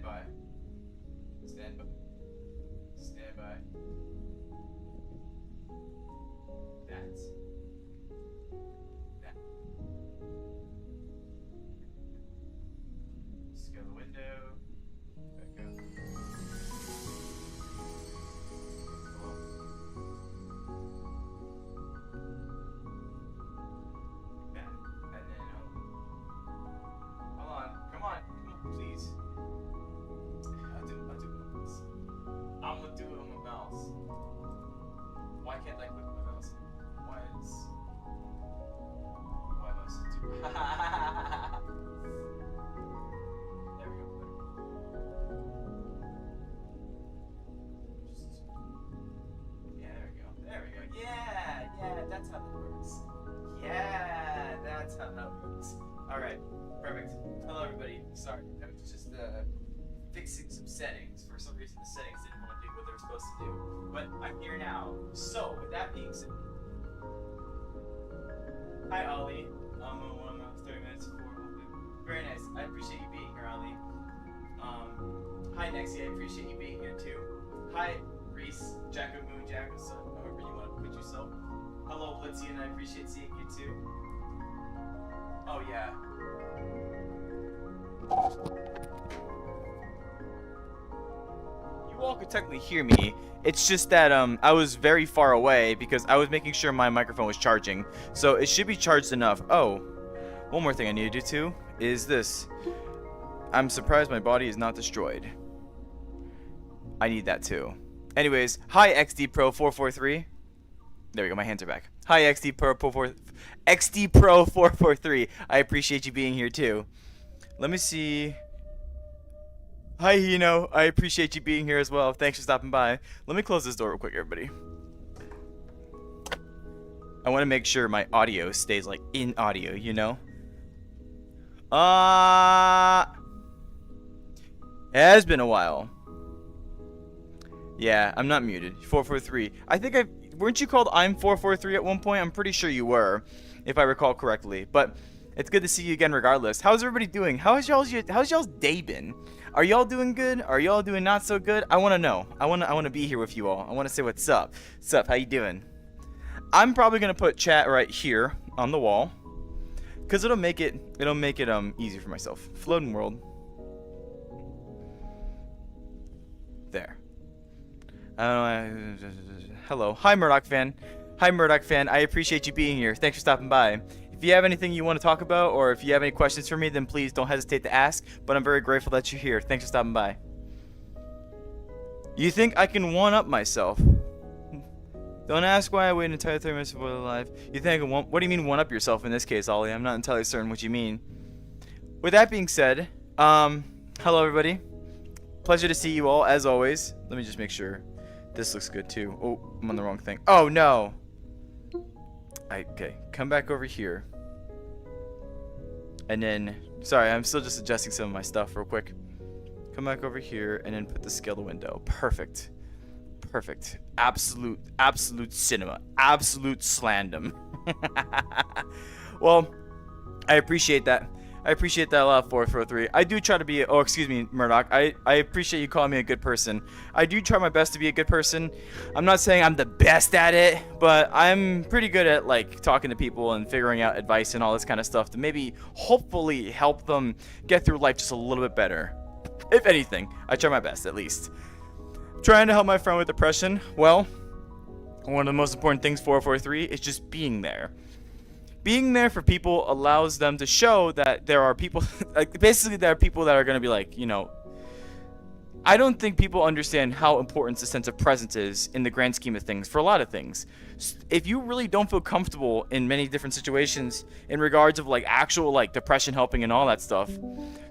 by. Stand by. Stand by. That's that. Scale the window. Back up. Please. I'll do it with my mouse. I'm gonna do it with my mouse. Why can't I click my mouse? Why must it do? There we go. Yeah, there we go. There we go. Yeah, that's how that works. Yeah, that's how that works. Alright, perfect. Hello everybody. Sorry, I was just fixing some settings. For some reason the settings didn't want to do what they were supposed to do. But I'm here now. So, with that being said... Hi Ollie. 30 minutes before. Very nice. I appreciate you being here, Ollie. Hi Nexie, I appreciate you being here too. Hi Reese, Jacko Moon, Jacko Sun, however you want to put yourself. Hello Blitzy, and I appreciate seeing you too. Oh yeah. You all could technically hear me. It's just that I was very far away because I was making sure my microphone was charging. So it should be charged enough. Oh, one more thing I need to do too is this. I'm surprised my body is not destroyed. I need that too. Anyways, hi XD Pro 443. There we go, my hands are back. Hi XD Pro 443. I appreciate you being here too. Let me see. Hi Hino, I appreciate you being here as well. Thanks for stopping by. Let me close this door real quick, everybody. I want to make sure my audio stays like in audio, you know? It has been a while. Yeah, I'm not muted. 443. I think weren't you called I'm 443 at one point? I'm pretty sure you were, if I recall correctly. But it's good to see you again regardless. How's everybody doing? How's y'all's day been? Are y'all doing good? Are y'all doing not so good? I want to know. I want to be here with you all. I want to say what's up. What's up? How you doing? I'm probably going to put chat right here on the wall cuz it'll make it easier for myself. Floating world. There. Hello. Hi Murdoch fan. Hi Murdoch fan. I appreciate you being here. Thanks for stopping by. If you have anything you want to talk about, or if you have any questions for me, then please don't hesitate to ask. But I'm very grateful that you're here. Thanks for stopping by. You think I can one-up myself? Don't ask why I waited until 30 minutes before the live. You think I can what do you mean one-up yourself in this case, Ollie? I'm not entirely certain what you mean. With that being said, hello everybody. Pleasure to see you all, as always. Let me just make sure. This looks good too. Oh, I'm on the wrong thing. Oh no! Okay, come back over here. And then, sorry, I'm still just adjusting some of my stuff real quick. Come back over here and then put the scale to window. Perfect. Perfect. Absolute cinema. Absolute slandom. Well, I appreciate that. I appreciate that a lot, 443. I do try to be, oh, excuse me, Murdoch. I appreciate you calling me a good person. I do try my best to be a good person. I'm not saying I'm the best at it, but I'm pretty good at, like, talking to people and figuring out advice and all this kind of stuff to maybe, hopefully, help them get through life just a little bit better. If anything, I try my best, at least. Trying to help my friend with depression, well, one of the most important things, 443, is just being there. Being there for people allows them to show that there are people, like, basically there are people that are going to be like, you know, I don't think people understand how important the sense of presence is in the grand scheme of things for a lot of things. If you really don't feel comfortable in many different situations in regards of like actual like depression helping and all that stuff,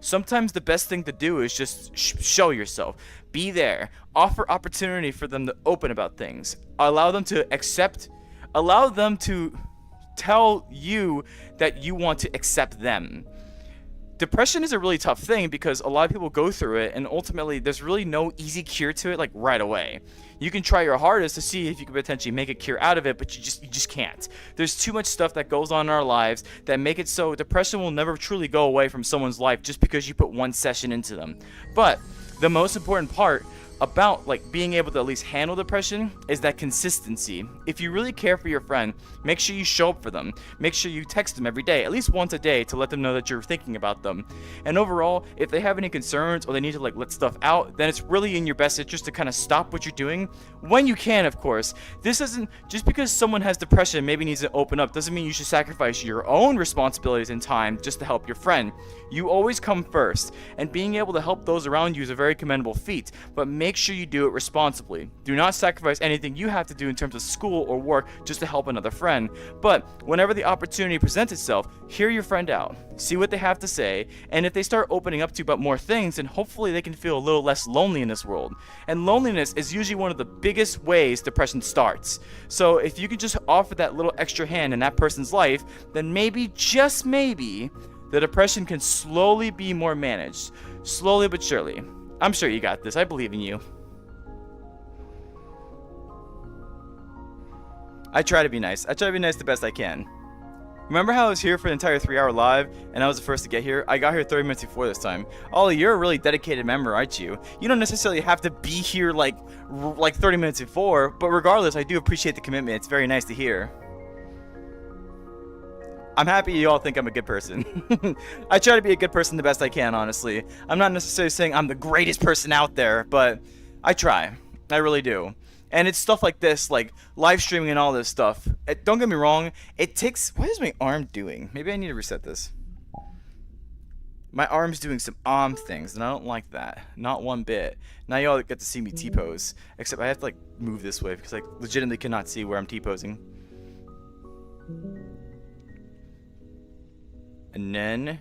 sometimes the best thing to do is just show yourself. Be there. Offer opportunity for them to open about things. Allow them to accept, allow them to tell you that you want to accept them. Depression is a really tough thing because a lot of people go through it, and ultimately there's really no easy cure to it like right away. You can try your hardest to see if you can potentially make a cure out of it, but you just can't. There's too much stuff that goes on in our lives that make it so depression will never truly go away from someone's life just because you put one session into them. But the most important part about like being able to at least handle depression is that consistency. If you really care for your friend, make sure you show up for them. Make sure you text them every day, at least once a day, to let them know that you're thinking about them. And overall, if they have any concerns or they need to like let stuff out, then it's really in your best interest to kind of stop what you're doing when you can, of course. This isn't just because someone has depression and maybe needs to open up doesn't mean you should sacrifice your own responsibilities and time just to help your friend. You always come first, and being able to help those around you is a very commendable feat, but make sure you do it responsibly. Do not sacrifice anything you have to do in terms of school or work just to help another friend. But whenever the opportunity presents itself, hear your friend out, see what they have to say, and if they start opening up to you about more things, then hopefully they can feel a little less lonely in this world. And loneliness is usually one of the biggest ways depression starts. So if you can just offer that little extra hand in that person's life, then maybe, just maybe, the depression can slowly be more managed. Slowly but surely. I'm sure you got this. I believe in you. I try to be nice. I try to be nice the best I can. Remember how I was here for the entire 3-hour live and I was the first to get here? I got here 30 minutes before this time. Ollie, you're a really dedicated member, aren't you? You don't necessarily have to be here like 30 minutes before, but regardless, I do appreciate the commitment. It's very nice to hear. I'm happy you all think I'm a good person. I try to be a good person the best I can, honestly. I'm not necessarily saying I'm the greatest person out there, but I try. I really do. And it's stuff like this, like live streaming and all this stuff. Don't get me wrong, it takes... What is my arm doing? Maybe I need to reset this. My arm's doing some arm things, and I don't like that. Not one bit. Now you all get to see me T-pose. Except I have to like move this way because I legitimately cannot see where I'm T-posing. And then...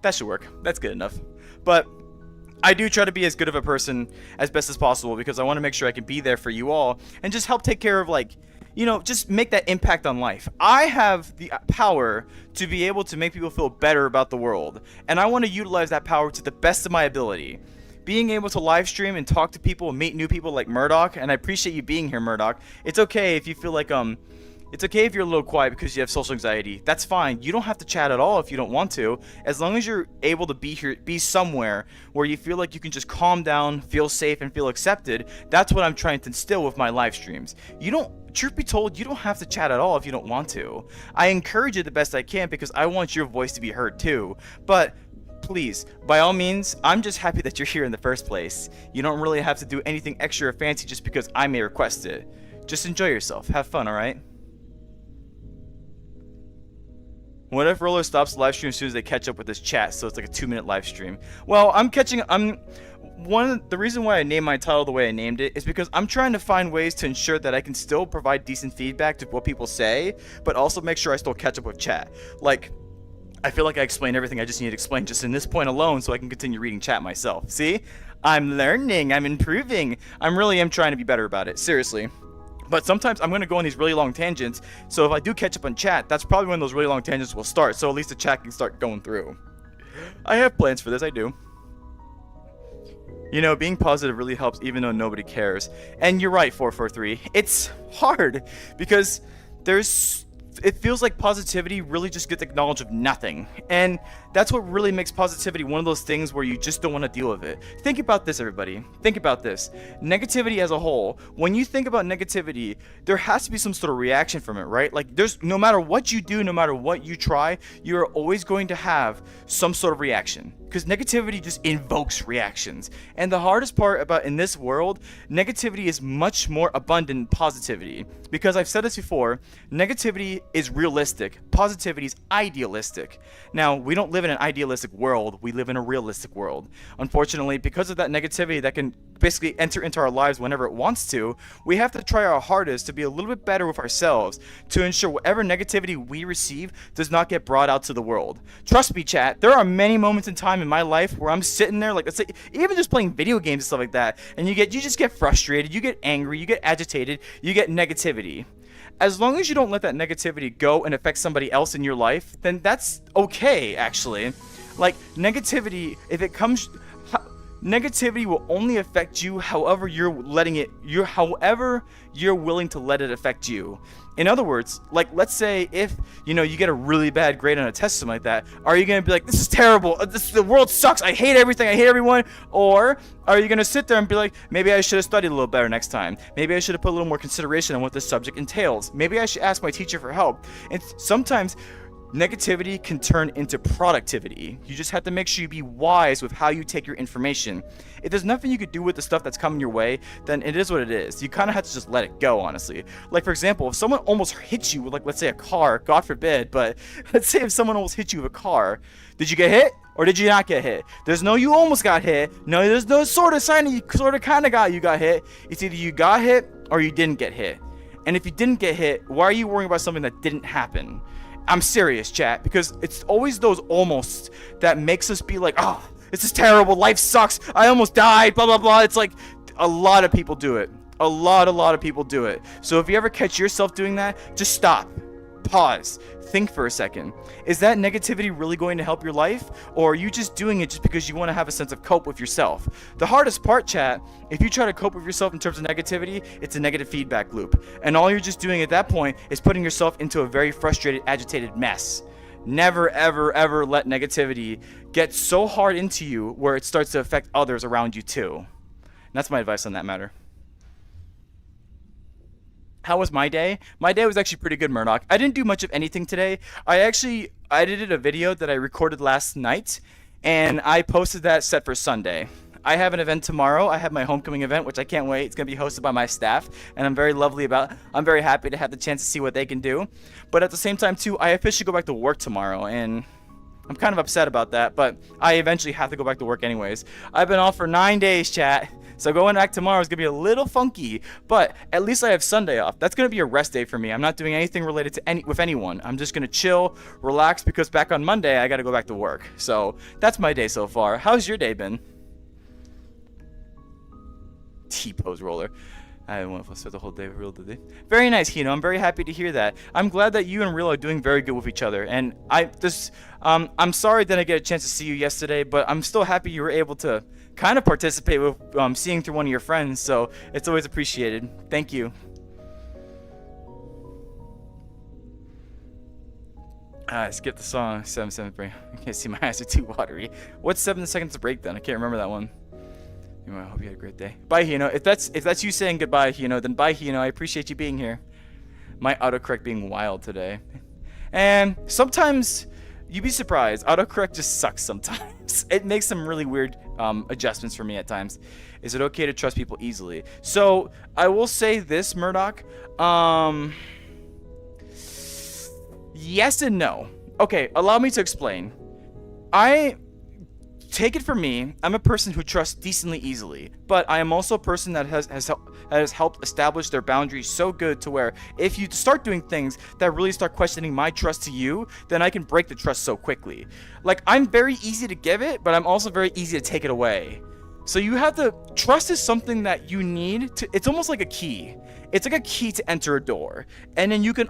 that should work. That's good enough. But I do try to be as good of a person as best as possible because I want to make sure I can be there for you all and just help take care of, like, you know, just make that impact on life. I have the power to be able to make people feel better about the world, and I want to utilize that power to the best of my ability. Being able to live stream and talk to people and meet new people like Murdoch, and I appreciate you being here, Murdoch. It's okay if you feel like it's okay if you're a little quiet because you have social anxiety. That's fine. You don't have to chat at all if you don't want to. As long as you're able to be here, be somewhere where you feel like you can just calm down, feel safe, and feel accepted. That's what I'm trying to instill with my live streams. Truth be told, you don't have to chat at all if you don't want to. I encourage it the best I can because I want your voice to be heard too. But please, by all means, I'm just happy that you're here in the first place. You don't really have to do anything extra or fancy just because I may request it. Just enjoy yourself. Have fun, alright? What if Roller stops the live stream as soon as they catch up with this chat, so it's like a 2-minute live stream? Well, the reason why I named my title the way I named it is because I'm trying to find ways to ensure that I can still provide decent feedback to what people say, but also make sure I still catch up with chat. Like, I feel like I explained everything I just need to explain just in this point alone so I can continue reading chat myself. See? I'm learning, I'm improving. I really am trying to be better about it, seriously. But sometimes I'm going to go on these really long tangents, so if I do catch up on chat, that's probably when those really long tangents will start, so at least the chat can start going through. I have plans for this, I do. You know, being positive really helps even though nobody cares. And you're right, 443. It's hard, because it feels like positivity really just gets acknowledged of nothing. And that's what really makes positivity one of those things where you just don't want to deal with it. Think about this, everybody. Think about this. Negativity as a whole, when you think about negativity, there has to be some sort of reaction from it, right? Like, no matter what you do, no matter what you try, you're always going to have some sort of reaction. Because negativity just invokes reactions. And the hardest part about in this world, negativity is much more abundant than positivity. Because I've said this before, negativity is realistic, positivity is idealistic. Now, we don't live in an idealistic world, we live in a realistic world. Unfortunately, because of that negativity that can basically enter into our lives whenever it wants to, we have to try our hardest to be a little bit better with ourselves to ensure whatever negativity we receive does not get brought out to the world. Trust me, chat, there are many moments in time in my life where I'm sitting there, like, let's say, even just playing video games and stuff like that, and you just get frustrated, you get angry, you get agitated, you get negativity. As long as you don't let that negativity go and affect somebody else in your life, then that's okay, actually. Like, negativity, if it comes... Negativity will only affect you however you're willing to let it affect you. In other words, like, let's say if you get a really bad grade on a test or something like that, are you gonna be like, this is terrible, the world sucks, I hate everything, I hate everyone? Or are you gonna sit there and be like, maybe I should have studied a little better next time, maybe I should have put a little more consideration on what this subject entails, maybe I should ask my teacher for help? And sometimes negativity can turn into productivity. You just have to make sure you be wise with how you take your information. If there's nothing you could do with the stuff that's coming your way, then it is what it is. You kind of have to just let it go, honestly. Like, for example, if someone almost hits you with, like, let's say a car, God forbid, but let's say if someone almost hit you with a car, did you get hit or did you not get hit? There's no you almost got hit. No, there's no sort of sign that you sort of kind of got hit. It's either you got hit or you didn't get hit. And if you didn't get hit, why are you worrying about something that didn't happen? I'm serious, chat, because it's always those almost that makes us be like, oh, this is terrible, life sucks, I almost died, blah, blah, blah. It's like, a lot of people do it. A lot of people do it. So if you ever catch yourself doing that, just stop. Pause. Think for a second. Is that negativity really going to help your life? Or are you just doing it just because you want to have a sense of cope with yourself? The hardest part, chat, if you try to cope with yourself in terms of negativity, it's a negative feedback loop. And all you're just doing at that point is putting yourself into a very frustrated, agitated mess. Never, ever, ever let negativity get so hard into you where it starts to affect others around you too. And that's my advice on that matter. How was my day? My day was actually pretty good, Murdoch. I didn't do much of anything today. I actually edited a video that I recorded last night, and I posted that set for Sunday. I have an event tomorrow. I have my homecoming event, which I can't wait. It's going to be hosted by my staff, and I'm very happy to have the chance to see what they can do. But at the same time, too, I officially go back to work tomorrow, and I'm kind of upset about that, but I eventually have to go back to work anyways. I've been off for 9 days, chat. So going back tomorrow is going to be a little funky, but at least I have Sunday off. That's going to be a rest day for me. I'm not doing anything related to with anyone. I'm just going to chill, relax, because back on Monday, I got to go back to work. So that's my day so far. How's your day been? T-pose roller. I don't want to spend the whole day with Real today. Very nice, Hino. I'm very happy to hear that. I'm glad that you and Real are doing very good with each other. And I'm sorry that I get a chance to see you yesterday, but I'm still happy you were able to kind of participate with seeing through one of your friends. So it's always appreciated. Thank you. Skip the song. 7-7 break. I can't see, my eyes are too watery. What's 7 seconds to break then? I can't remember that one. Anyway, I hope you had a great day. Bye, Hino. If that's you saying goodbye, Hino, then bye, Hino. I appreciate you being here. My autocorrect being wild today. And sometimes you'd be surprised. Autocorrect just sucks sometimes. It makes some really weird adjustments for me at times. Is it okay to trust people easily? So I will say this, Murdoch. Yes and no. Okay, allow me to explain. Take it from me, I'm a person who trusts decently easily, but I am also a person that has helped establish their boundaries so good to where if you start doing things that really start questioning my trust to you, then I can break the trust so quickly. Like, I'm very easy to give it, but I'm also very easy to take it away. So you have to, trust is something that you need to, it's almost like a key. It's like a key to enter a door. And then you can,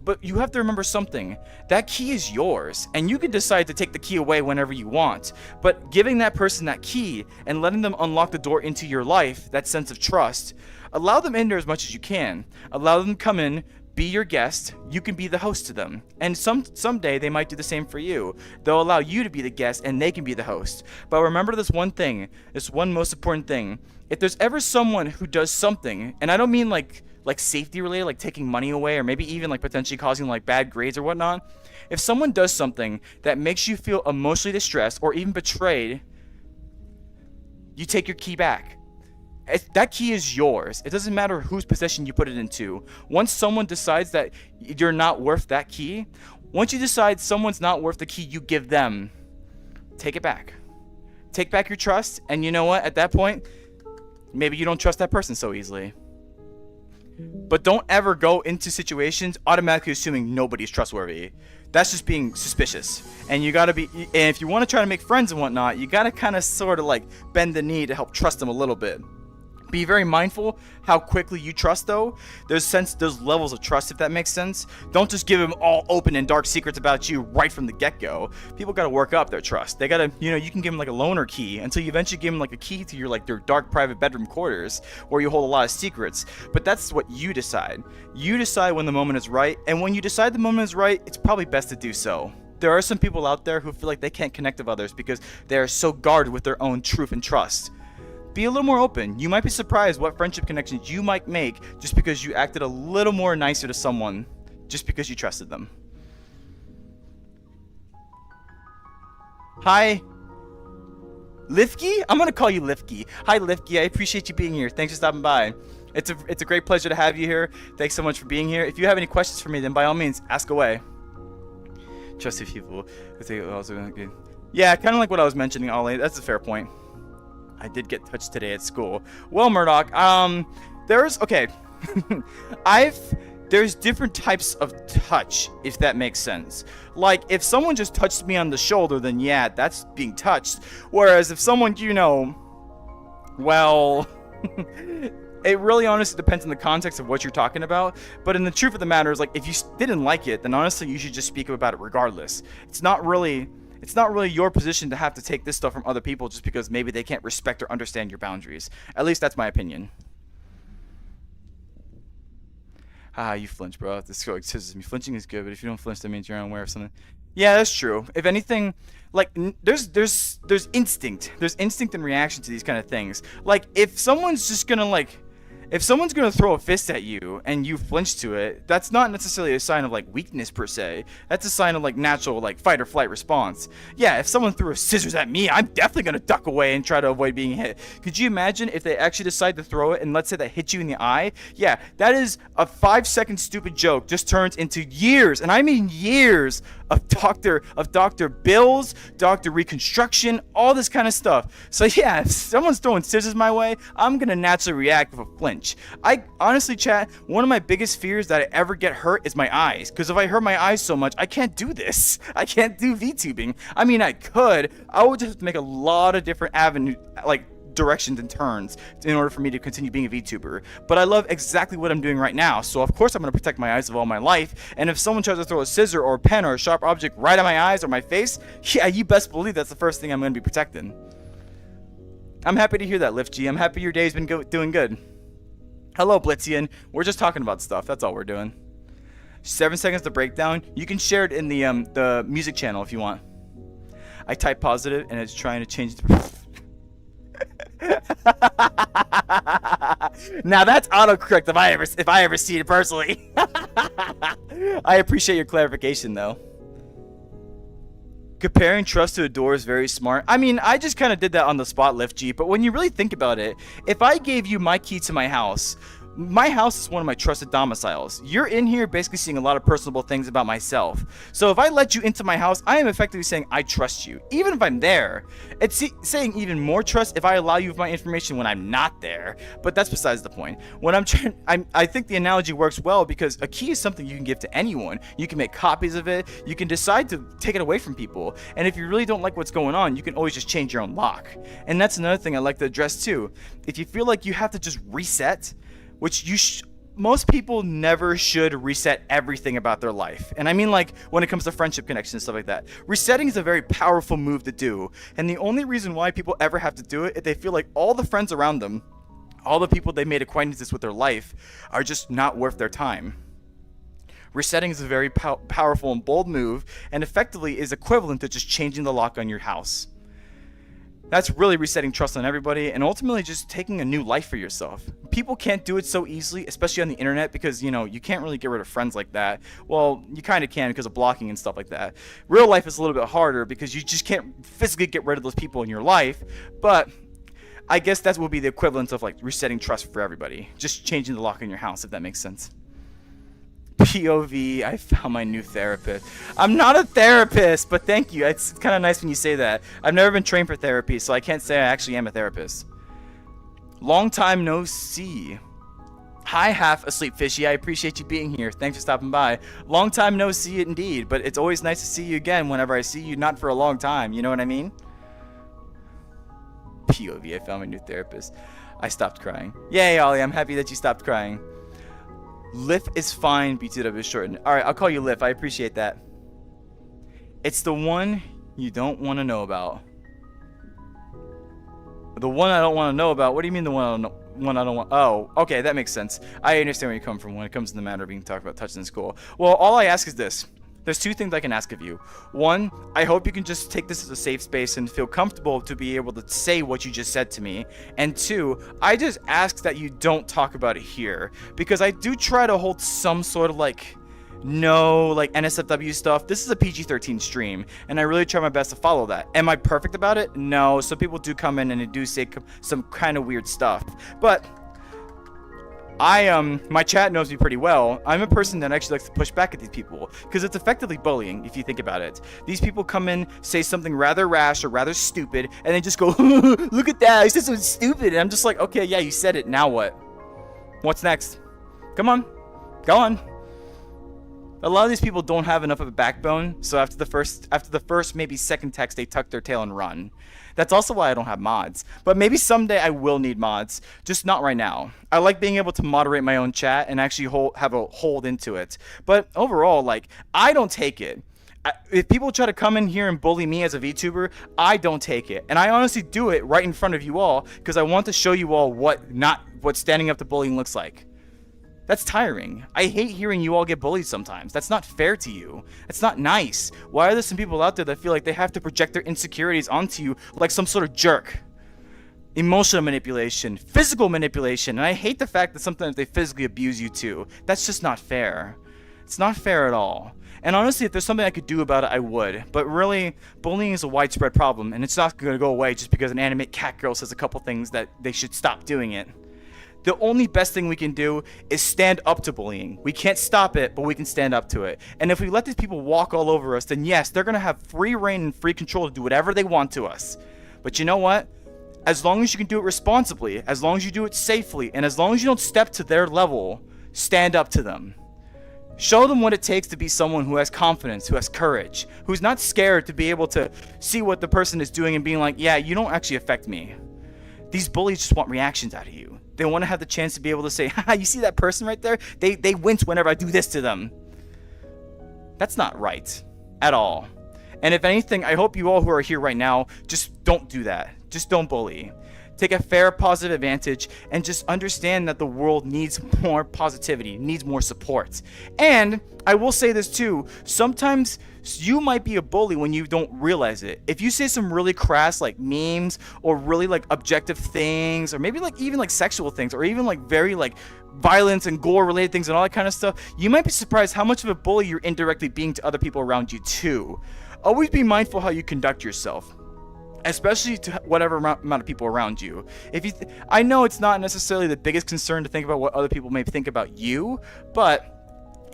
but you have to remember something. That key is yours, and you can decide to take the key away whenever you want. But giving that person that key and letting them unlock the door into your life, that sense of trust, allow them in there as much as you can. Allow them to come in, be your guest, you can be the host to them. And someday they might do the same for you. They'll allow you to be the guest and they can be the host. But remember this one thing, this one most important thing. If there's ever someone who does something, and I don't mean like safety related, like taking money away or maybe even like potentially causing like bad grades or whatnot. If someone does something that makes you feel emotionally distressed or even betrayed, you take your key back. That key is yours. It doesn't matter whose possession you put it into. Once someone decides that you're not worth that key, once you decide someone's not worth the key you give them, take it back. Take back your trust, and you know what? At that point, maybe you don't trust that person so easily. But don't ever go into situations automatically assuming nobody's trustworthy. That's just being suspicious. And you gotta be, and if you want to try to make friends and whatnot, you gotta kind of sort of like bend the knee to help trust them a little bit. Be very mindful how quickly you trust, though. There's levels of trust, if that makes sense. Don't just give them all open and dark secrets about you right from the get-go. People got to work up their trust. They got to, you can give them like a loaner key until you eventually give them like a key to your their dark private bedroom quarters where you hold a lot of secrets. But that's what you decide. You decide when the moment is right, and when you decide the moment is right, it's probably best to do so. There are some people out there who feel like they can't connect with others because they are so guarded with their own truth and trust. Be a little more open. You might be surprised what friendship connections you might make just because you acted a little more nicer to someone just because you trusted them. Hi, Lifky? I'm gonna call you Lifky. Hi, Lifky. I appreciate you being here. Thanks for stopping by. It's a great pleasure to have you here. Thanks so much for being here. If you have any questions for me, then by all means, ask away. Trusted people. Yeah, kind of like what I was mentioning, Ollie. That's a fair point. I did get touched today at school. Well, Murdoch, there's different types of touch, if that makes sense. Like, if someone just touched me on the shoulder, then yeah, that's being touched. Whereas if someone, well, it really honestly depends on the context of what you're talking about. But in the truth of the matter is, like, if you didn't like it, then honestly, you should just speak about it regardless. It's not really your position to have to take this stuff from other people just because maybe they can't respect or understand your boundaries. At least that's my opinion. You flinch, bro. This excises me. Flinching is good, but if you don't flinch, that means you're unaware of something. Yeah, that's true. If anything, like, there's instinct. There's instinct and reaction to these kind of things. Like, if someone's just gonna, if someone's going to throw a fist at you and you flinch to it, that's not necessarily a sign of weakness per se. That's a sign of natural fight or flight response. Yeah, if someone threw scissors at me, I'm definitely going to duck away and try to avoid being hit. Could you imagine if they actually decide to throw it and let's say that hit you in the eye? Yeah, that is a 5-second stupid joke just turns into years, and I mean years of doctor bills, doctor reconstruction, all this kind of stuff. So yeah, if someone's throwing scissors my way, I'm going to naturally react with a flinch. I honestly, chat, one of my biggest fears that I ever get hurt is my eyes. Because if I hurt my eyes so much, I can't do this. I can't do VTubing. I mean, I could. I would just have to make a lot of different directions and turns in order for me to continue being a VTuber. But I love exactly what I'm doing right now, so of course I'm going to protect my eyes of all my life. And if someone tries to throw a scissor or a pen or a sharp object right at my eyes or my face, yeah, you best believe that's the first thing I'm going to be protecting. I'm happy to hear that, Lift G. I'm happy your day's been doing good. Hello, Blitzian. We're just talking about stuff. That's all we're doing. 7 seconds to breakdown. You can share it in the music channel if you want. I type positive and it's trying to change the... Now that's autocorrect if I ever see it personally. I appreciate your clarification though. Comparing trust to a door is very smart. I mean, I just kind of did that on the spot, Lift G, but when you really think about it, if I gave you my key to my house is one of my trusted domiciles. You're in here basically seeing a lot of personable things about myself. So if I let you into my house, I am effectively saying I trust you, even if I'm there. It's saying even more trust if I allow you with my information when I'm not there. But that's besides the point. When I think the analogy works well because a key is something you can give to anyone. You can make copies of it. You can decide to take it away from people. And if you really don't like what's going on, you can always just change your own lock. And that's another thing I like to address too. If you feel like you have to just reset, which most people never should reset everything about their life. And I mean when it comes to friendship connections and stuff like that. Resetting is a very powerful move to do. And the only reason why people ever have to do it is they feel like all the friends around them, all the people they made acquaintances with their life are just not worth their time. Resetting is a very powerful and bold move and effectively is equivalent to just changing the lock on your house. That's really resetting trust on everybody and ultimately just taking a new life for yourself. People can't do it so easily, especially on the internet, because, you can't really get rid of friends like that. Well, you kind of can because of blocking and stuff like that. Real life is a little bit harder because you just can't physically get rid of those people in your life, but I guess that will be the equivalent of resetting trust for everybody. Just changing the lock in your house, if that makes sense. POV, I found my new therapist. I'm not a therapist, but thank you. It's kind of nice when you say that. I've never been trained for therapy, so I can't say I actually am a therapist. Long time no see. Hi, half asleep fishy. I appreciate you being here. Thanks for stopping by. Long time no see indeed, but it's always nice to see you again whenever I see you, not for a long time. You know what I mean? POV, I found my new therapist. I stopped crying. Yay, Ollie, I'm happy that you stopped crying. Lif is fine, BTW is shortened. Alright, I'll call you Lif. I appreciate that. It's the one you don't want to know about. The one I don't want to know about? What do you mean the one I don't want? Oh, okay, that makes sense. I understand where you come from when it comes to the matter of being talked about touching in school. Well, all I ask is this. There's two things I can ask of you. One, I hope you can just take this as a safe space and feel comfortable to be able to say what you just said to me. And two, I just ask that you don't talk about it here. Because I do try to hold some sort of like, no, like NSFW stuff. This is a PG-13 stream, and I really try my best to follow that. Am I perfect about it? No. Some people do come in and they do say some kind of weird stuff. But my chat knows me pretty well. I'm a person that actually likes to push back at these people because it's effectively bullying if you think about it. These people come in, say something rather rash or rather stupid, and then just go, look at that, I said something stupid. And I'm just like, okay, yeah, you said it, now what? What's next? Come on, go on. A lot of these people don't have enough of a backbone, so after the first, maybe second text, they tuck their tail and run. That's also why I don't have mods. But maybe someday I will need mods, just not right now. I like being able to moderate my own chat and actually have a hold into it. But overall, like, I don't take it. If people try to come in here and bully me as a VTuber, I don't take it. And I honestly do it right in front of you all because I want to show you all what standing up to bullying looks like. That's tiring. I hate hearing you all get bullied sometimes. That's not fair to you. That's not nice. Why are there some people out there that feel like they have to project their insecurities onto you like some sort of jerk? Emotional manipulation, physical manipulation, and I hate the fact that sometimes they physically abuse you too. That's just not fair. It's not fair at all. And honestly, if there's something I could do about it, I would. But really, bullying is a widespread problem, and it's not going to go away just because an animate cat girl says a couple things that they should stop doing it. The only best thing we can do is stand up to bullying. We can't stop it, but we can stand up to it. And if we let these people walk all over us, then yes, they're going to have free reign and free control to do whatever they want to us. But you know what? As long as you can do it responsibly, as long as you do it safely, and as long as you don't step to their level, stand up to them. Show them what it takes to be someone who has confidence, who has courage, who's not scared to be able to see what the person is doing and being like, yeah, you don't actually affect me. These bullies just want reactions out of you. They want to have the chance to be able to say, haha, you see that person right there? They wince whenever I do this to them. That's not right at all. And if anything, I hope you all who are here right now, just don't do that. Just don't bully. Take a fair, positive advantage and just understand that the world needs more positivity, needs more support. And I will say this too, sometimes you might be a bully when you don't realize it. If you say some really crass like memes or really like objective things, or maybe like even like sexual things, or even like very like violence and gore related things and all that kind of stuff, you might be surprised how much of a bully you're indirectly being to other people around you too. Always be mindful how you conduct yourself, especially to whatever amount of people around you. I know it's not necessarily the biggest concern to think about what other people may think about you, but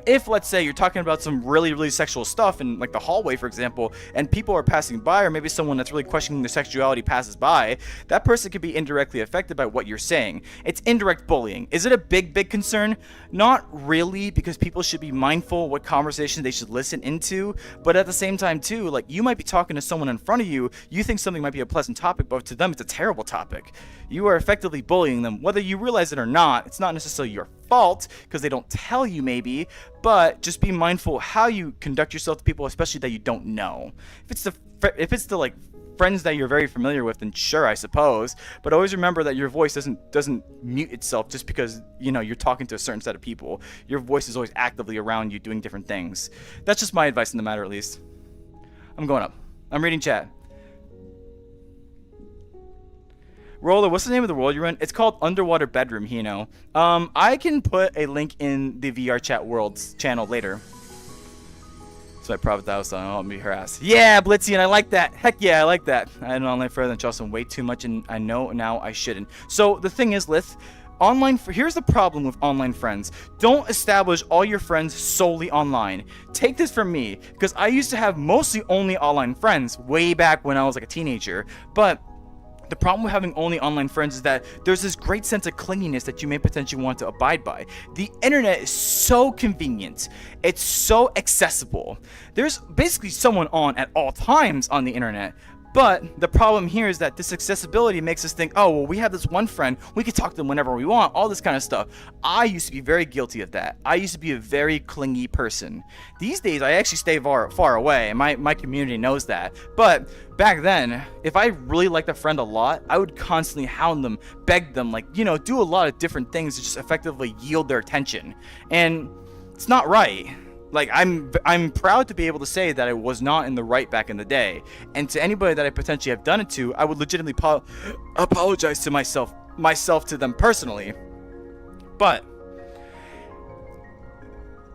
if, let's say, you're talking about some really, really sexual stuff in like the hallway, for example, and people are passing by, or maybe someone that's really questioning their sexuality passes by, that person could be indirectly affected by what you're saying. It's indirect bullying. Is it a big concern? Not really, because people should be mindful what conversation they should listen into, but at the same time too, like, you might be talking to someone in front of you, you think something might be a pleasant topic, but to them it's a terrible topic. You are effectively bullying them, whether you realize it or not. It's not necessarily your fault, because they don't tell you maybe, but just be mindful how you conduct yourself to people, especially that you don't know. If it's the like friends that you're very familiar with, then sure, I suppose, but always remember that your voice doesn't mute itself just because, you know, you're talking to a certain set of people. Your voice is always actively around you doing different things. That's just my advice in the matter, at least. I'm going up. I'm reading chat. Roller, what's the name of the world you're in? It's called Underwater Bedroom, Hino. I can put a link in the VR Chat Worlds channel later. So I probably that was I'll be harassed. Yeah, Blitzy, and I like that. Heck yeah, I like that. I don't online further than Charleston way too much, and I know now I shouldn't. So the thing is, Lith, here's the problem with online friends. Don't establish all your friends solely online. Take this from me, because I used to have mostly only online friends way back when I was like a teenager, but the problem with having only online friends is that there's this great sense of clinginess that you may potentially want to abide by. The internet is so convenient. It's so accessible. There's basically someone on at all times on the internet, But the problem here is that this accessibility makes us think, oh, well, we have this one friend, we can talk to them whenever we want, all this kind of stuff. I used to be very guilty of that. I used to be a very clingy person. These days, I actually stay far away, and my community knows that. But back then, if I really liked a friend a lot, I would constantly hound them, beg them, like, you know, do a lot of different things to just effectively yield their attention. And it's not right. Like, I'm proud to be able to say that I was not in the right back in the day. And to anybody that I potentially have done it to, I would legitimately apologize to myself to them personally. But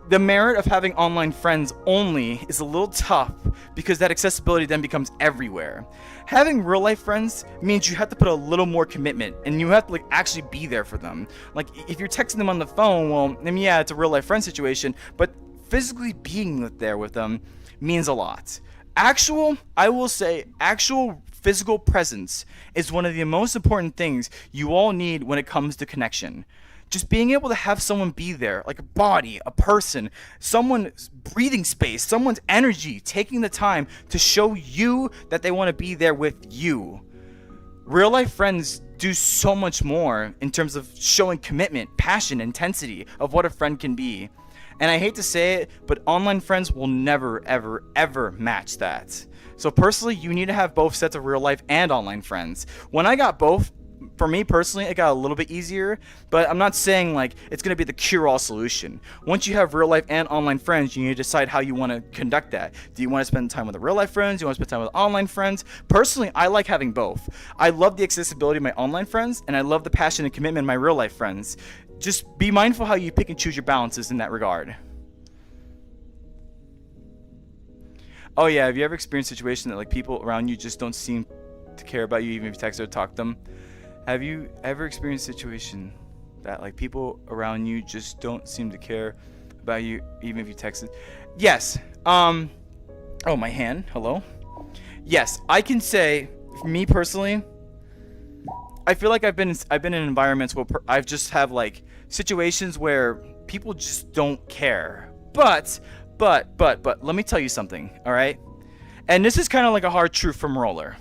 the merit of having online friends only is a little tough because that accessibility then becomes everywhere. Having real life friends means you have to put a little more commitment and you have to like actually be there for them. Like if you're texting them on the phone, well, I mean, yeah, it's a real life friend situation, but physically being there with them means a lot. I will say, actual physical presence is one of the most important things you all need when it comes to connection. Just being able to have someone be there, like a body, a person, someone's breathing space, someone's energy, taking the time to show you that they want to be there with you. Real life friends do so much more in terms of showing commitment, passion, intensity of what a friend can be. And I hate to say it, but online friends will never, ever, ever match that. So personally, you need to have both sets of real life and online friends. When I got both, for me personally, it got a little bit easier, but I'm not saying like it's going to be the cure-all solution. Once you have real life and online friends, you need to decide how you want to conduct that. Do you want to spend time with the real life friends? Do you want to spend time with online friends? Personally, I like having both. I love the accessibility of my online friends, and I love the passion and commitment of my real life friends. Just be mindful how you pick and choose your balances in that regard. Oh yeah, have you ever experienced a situation that like people around you just don't seem to care about you even if you text or talk to them? Have you ever experienced a situation that like people around you just don't seem to care about you even if you texted? Yes. Oh, my hand. Hello? Yes, I can say, for me personally, I feel like I've been in environments where I've just have like situations where people just don't care. But let me tell you something, all right? And this is kind of like a hard truth from Roller.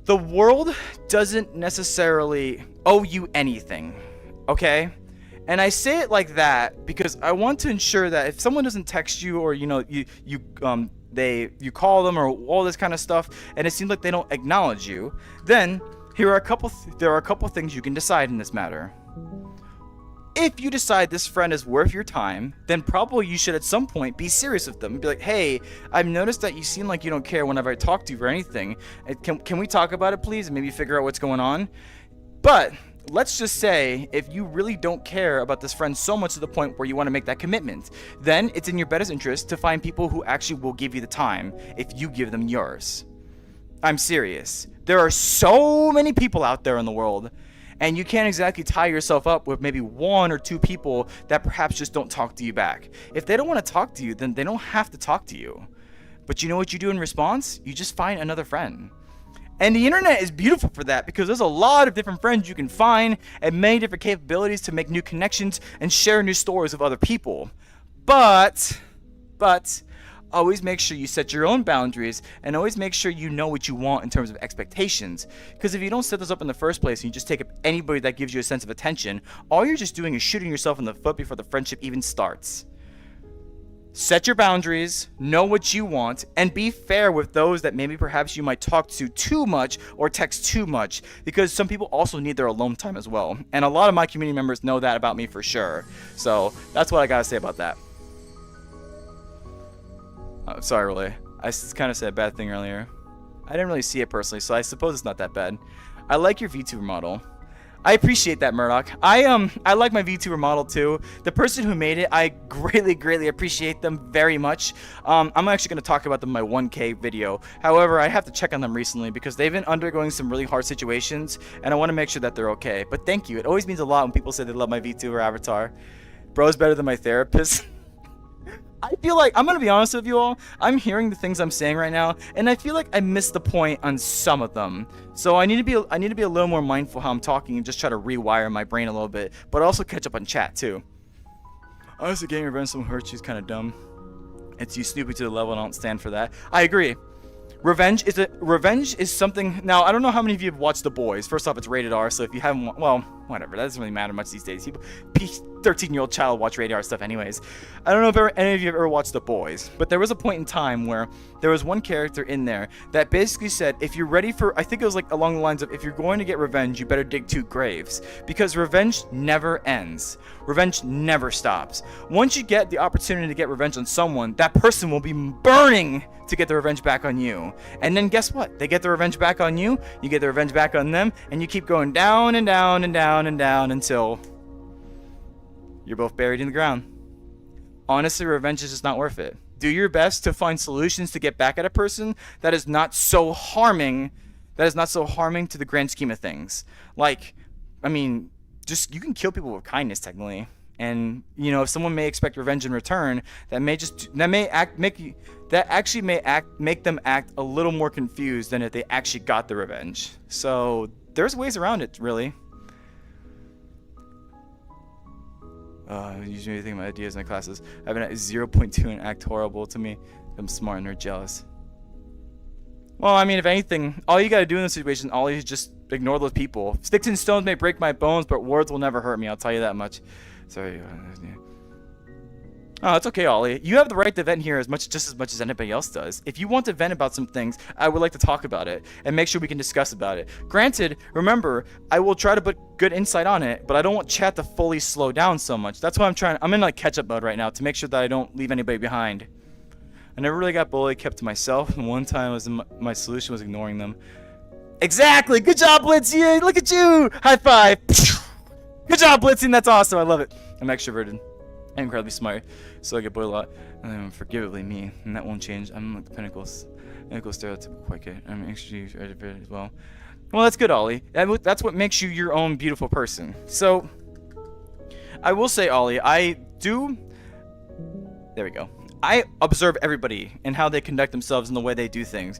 The world doesn't necessarily owe you anything, okay? And I say it like that because I want to ensure that if someone doesn't text you or you call them or all this kind of stuff and it seems like they don't acknowledge you, then there are a couple things you can decide in this matter. If you decide this friend is worth your time, then probably you should at some point be serious with them and be like, hey, I've noticed that you seem like you don't care whenever I talk to you or anything. Can we talk about it, please, and maybe figure out what's going on? But let's just say if you really don't care about this friend so much to the point where you want to make that commitment, then it's in your best interest to find people who actually will give you the time if you give them yours. I'm serious. There are so many people out there in the world, and you can't exactly tie yourself up with maybe one or two people that perhaps just don't talk to you back. If they don't want to talk to you, then they don't have to talk to you. But you know what you do in response? You just find another friend. And the internet is beautiful for that because there's a lot of different friends you can find and many different capabilities to make new connections and share new stories with other people. But always make sure you set your own boundaries and always make sure you know what you want in terms of expectations. Because if you don't set those up in the first place and you just take up anybody that gives you a sense of attention, all you're just doing is shooting yourself in the foot before the friendship even starts. Set your boundaries, know what you want, and be fair with those that maybe perhaps you might talk to too much or text too much, because some people also need their alone time as well. And a lot of my community members know that about me for sure. So that's what I gotta say about that. Sorry, Relay. I kind of said a bad thing earlier. I didn't really see it personally, so I suppose it's not that bad. I like your VTuber model. I appreciate that, Murdoch. I like my VTuber model too. The person who made it, I greatly appreciate them very much. I'm actually going to talk about them in my 1K video. However, I have to check on them recently because they've been undergoing some really hard situations, and I want to make sure that they're okay. But thank you. It always means a lot when people say they love my VTuber avatar. Bro's better than my therapist. I feel like, I'm going to be honest with you all, I'm hearing the things I'm saying right now, and I feel like I missed the point on some of them. So I need to be a little more mindful how I'm talking and just try to rewire my brain a little bit, but also catch up on chat too. Honestly, getting revenge on someone who hurts you is kind of dumb. It's you snooping to the level, and I don't stand for that. I agree. Revenge is something. Now, I don't know how many of you have watched The Boys. First off, it's rated R, so if you haven't, well, whatever. That doesn't really matter much these days. 13-year-old child watch rated R stuff anyways. I don't know if any of you have ever watched The Boys, but there was a point in time where there was one character in there that basically said, if you're ready for, I think it was like along the lines of, if you're going to get revenge, you better dig 2 graves, because revenge never ends. Revenge never stops. Once you get the opportunity to get revenge on someone, that person will be burning to get the revenge back on you. And then guess what? They get the revenge back on you, you get the revenge back on them, and you keep going down and down and down and down until you're both buried in the ground. Honestly, revenge is just not worth it. Do your best to find solutions to get back at a person that is not so harming, to the grand scheme of things. Like, I mean, just, you can kill people with kindness technically. And, you know, if someone may expect revenge in return, make them act a little more confused than if they actually got the revenge. So there's ways around it, really. Usually anything my ideas in my classes. I've been at 0.2 and act horrible to me. I'm smart and they're jealous. Well, I mean, if anything, all you gotta do in this situation, Ollie, is just ignore those people. Sticks and stones may break my bones, but words will never hurt me. I'll tell you that much. Sorry. Oh, it's okay, Ollie. You have the right to vent here just as much as anybody else does. If you want to vent about some things, I would like to talk about it and make sure we can discuss about it. Granted, remember, I will try to put good insight on it, but I don't want chat to fully slow down so much. That's why I'm in like catch-up mode right now to make sure that I don't leave anybody behind. I never really got bullied, kept to myself, and one time my solution was ignoring them. Exactly! Good job, Blitzy! Look at you! High five! Good job, Blitzing! That's awesome! I love it. I'm extroverted. I'm incredibly smart, so I get bullied a lot, and I'm forgivably me, and that won't change. I'm like the pinnacle stereotypical quite good. I'm extremely as well. Well, that's good, Ollie. That's what makes you your own beautiful person. So, I will say, Ollie, there we go. I observe everybody and how they conduct themselves and the way they do things.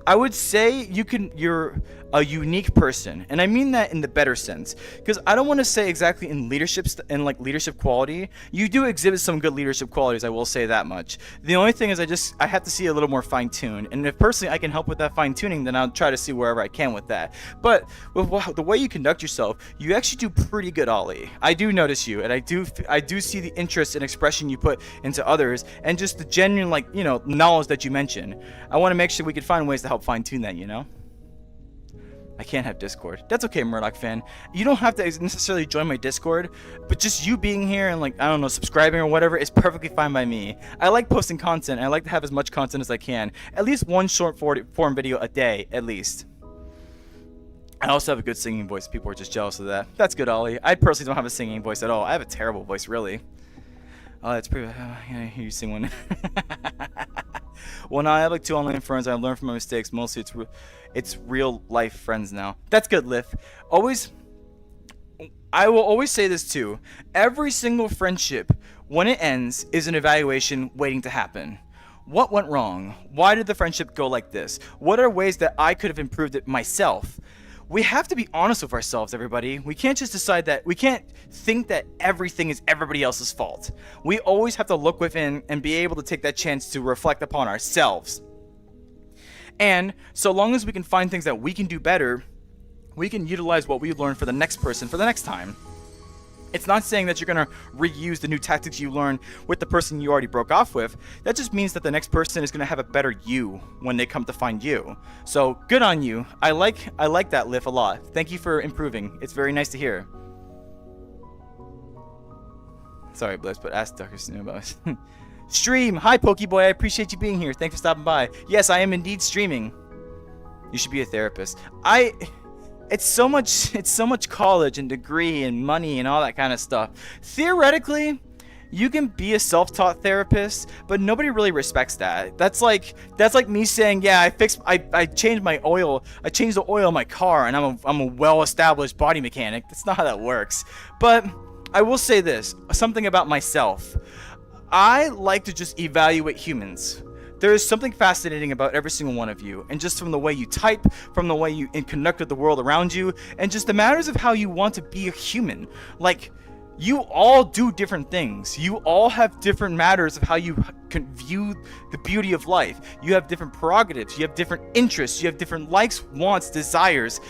I would say you're a unique person, and I mean that in the better sense, because I don't want to say exactly in leadership quality. You do exhibit some good leadership qualities, I will say that much. The only thing is I have to see a little more fine-tuned, and if personally I can help with that fine-tuning, then I'll try to see wherever I can with that. But with the way you conduct yourself, you actually do pretty good, Ollie. I do notice you, and I do see the interest and expression you put into others, and just the genuine knowledge that you mention. I want to make sure we can find ways to help fine-tune that, you know? I can't have Discord. That's okay, Murdoch fan. You don't have to necessarily join my Discord, but just you being here and I don't know, subscribing or whatever is perfectly fine by me. I like posting content, and I like to have as much content as I can. At least one short form video a day, at least. I also have a good singing voice. People are just jealous of that. That's good, Ollie. I personally don't have a singing voice at all. I have a terrible voice, really. Oh, that's pretty... I hear you sing one. Well, now I have 2 online friends. I learned from my mistakes. Mostly it's real life friends now. That's good, Liv. I will always say this too. Every single friendship, when it ends, is an evaluation waiting to happen. What went wrong? Why did the friendship go like this? What are ways that I could have improved it myself? We have to be honest with ourselves, everybody. We can't just decide that, we can't think that everything is everybody else's fault. We always have to look within and be able to take that chance to reflect upon ourselves. And so long as we can find things that we can do better, we can utilize what we learned for the next person for the next time. It's not saying that you're going to reuse the new tactics you learned with the person you already broke off with. That just means that the next person is going to have a better you when they come to find you. So good on you. I like that, Liv, a lot. Thank you for improving. It's very nice to hear. Sorry, Bliss, but ask Dr. Snow about us. Stream! Hi, Pokeboy. I appreciate you being here. Thanks for stopping by. Yes, I am indeed streaming. You should be a therapist. It's so much college and degree and money and all that kind of stuff. Theoretically, you can be a self-taught therapist, but nobody really respects that. That's like me saying, yeah, I changed the oil in my car, and I'm a well-established body mechanic. That's not how that works. But I will say this, something about myself. I like to just evaluate humans. There is something fascinating about every single one of you, and just from the way you type, from the way you conduct with the world around you, and just the matters of how you want to be a human. Like, You all do different things. You all have different matters of how you can view the beauty of life. You have different prerogatives. You have different interests. You have different likes, wants, desires,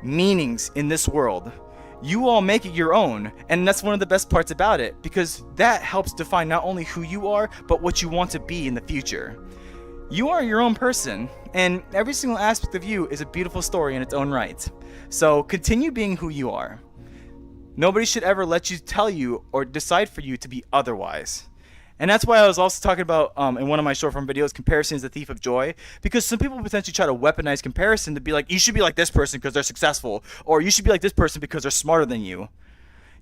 meanings in this world. You all make it your own, and that's one of the best parts about it, because that helps define not only who you are, but what you want to be in the future. You are your own person, and every single aspect of you is a beautiful story in its own right. So continue being who you are. Nobody should ever let you tell you or decide for you to be otherwise. And that's why I was also talking about in one of my short form videos, comparison is the thief of joy, because some people potentially try to weaponize comparison to be like, you should be like this person because they're successful, or you should be like this person because they're smarter than you.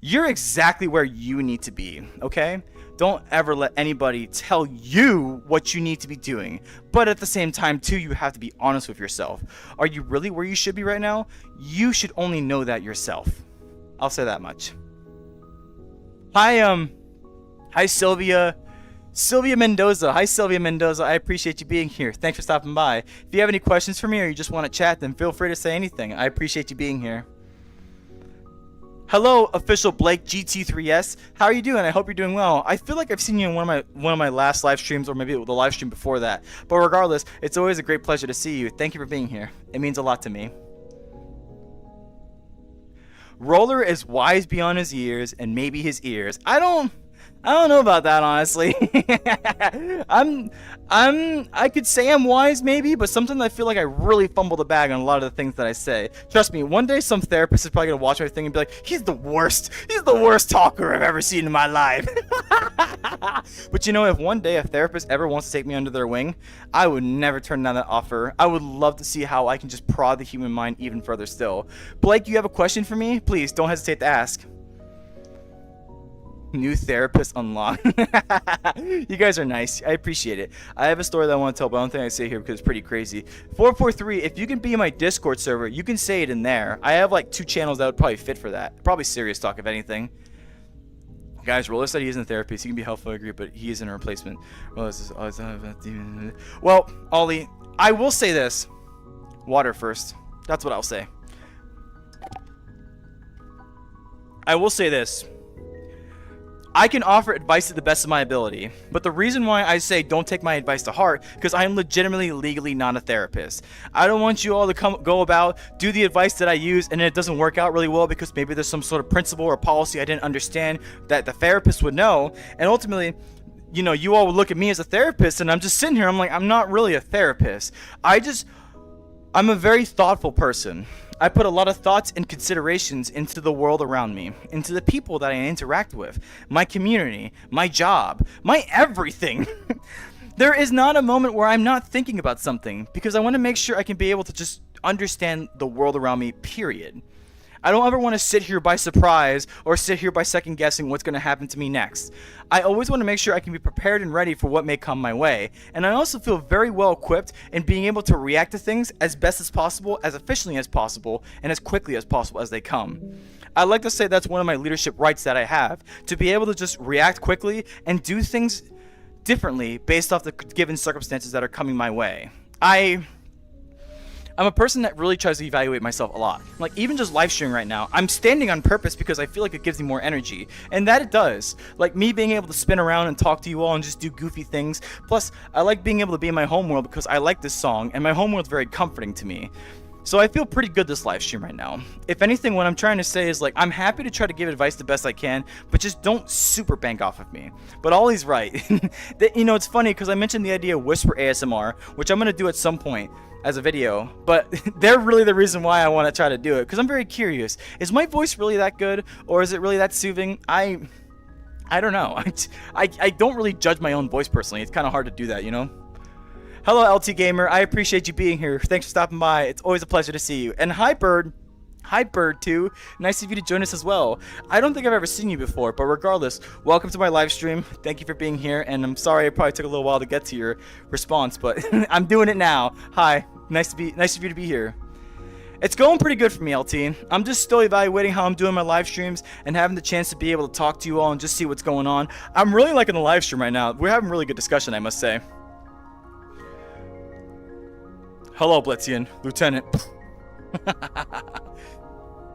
You're exactly where you need to be, okay? Don't ever let anybody tell you what you need to be doing. But at the same time, too, you have to be honest with yourself. Are you really where you should be right now? You should only know that yourself. I'll say that much. Hi, Sylvia Mendoza. Hi, Sylvia Mendoza. I appreciate you being here. Thanks for stopping by. If you have any questions for me or you just want to chat, then feel free to say anything. I appreciate you being here. Hello, official Blake GT3S. How are you doing? I hope you're doing well. I feel like I've seen you in one of my last live streams, or maybe the live stream before that. But regardless, it's always a great pleasure to see you. Thank you for being here. It means a lot to me. Roller is wise beyond his years and maybe his ears. I don't know about that, honestly. I could say I'm wise maybe, but sometimes I feel like I really fumble the bag on a lot of the things that I say. Trust me, one day some therapist is probably gonna watch my thing and be like, he's the worst talker I've ever seen in my life. But you know, if one day a therapist ever wants to take me under their wing, I would never turn down that offer. I would love to see how I can just prod the human mind even further still. Blake, you have a question for me? Please don't hesitate to ask. New therapist unlocked. You guys are nice. I appreciate it. I have a story that I want to tell, but I don't think I say it here because it's pretty crazy. 443, if you can be in my Discord server, you can say it in there. I have like 2 channels that would probably fit for that. Probably serious talk, if anything. Guys, Roller said he isn't a therapist. He can be helpful, I agree, but he isn't a replacement. Well, Ollie, I will say this. Water first. That's what I'll say. I will say this. I can offer advice to the best of my ability, but the reason why I say don't take my advice to heart, because I am legitimately legally not a therapist. I don't want you all to go about, do the advice that I use, and it doesn't work out really well because maybe there's some sort of principle or policy I didn't understand that the therapist would know, and ultimately, you know, you all would look at me as a therapist, and I'm just sitting here, I'm like, I'm not really a therapist. I'm a very thoughtful person. I put a lot of thoughts and considerations into the world around me, into the people that I interact with, my community, my job, my everything. There is not a moment where I'm not thinking about something, because I want to make sure I can be able to just understand the world around me, period. I don't ever want to sit here by surprise or sit here by second guessing what's going to happen to me next. I always want to make sure I can be prepared and ready for what may come my way. And I also feel very well equipped in being able to react to things as best as possible, as efficiently as possible, and as quickly as possible as they come. I like to say that's one of my leadership rights that I have, to be able to just react quickly and do things differently based off the given circumstances that are coming my way. I'm a person that really tries to evaluate myself a lot. Like, even just live streaming right now, I'm standing on purpose because I feel like it gives me more energy. And that it does. Like, me being able to spin around and talk to you all and just do goofy things. Plus, I like being able to be in my homeworld because I like this song, and my homeworld's very comforting to me. So I feel pretty good this live stream right now. If anything, what I'm trying to say is, like, I'm happy to try to give advice the best I can, but just don't super bank off of me. But Ollie's right. You know, it's funny because I mentioned the idea of whisper ASMR, which I'm going to do at some point as a video, but they're really the reason why I want to try to do it, because I'm very curious. Is my voice really that good, or is it really that soothing? I don't know. I don't really judge my own voice personally. It's kind of hard to do that, you know? Hello, LT Gamer. I appreciate you being here. Thanks for stopping by. It's always a pleasure to see you. And hi, Bird. Hi, Bird, too. Nice of you to join us as well. I don't think I've ever seen you before, but regardless, welcome to my live stream. Thank you for being here, and I'm sorry it probably took a little while to get to your response, but I'm doing it now. Hi. Nice of you to be here. It's going pretty good for me, LT. I'm just still evaluating how I'm doing my live streams and having the chance to be able to talk to you all and just see what's going on. I'm really liking the live stream right now. We're having really good discussion, I must say. Hello, Blitzian, Lieutenant.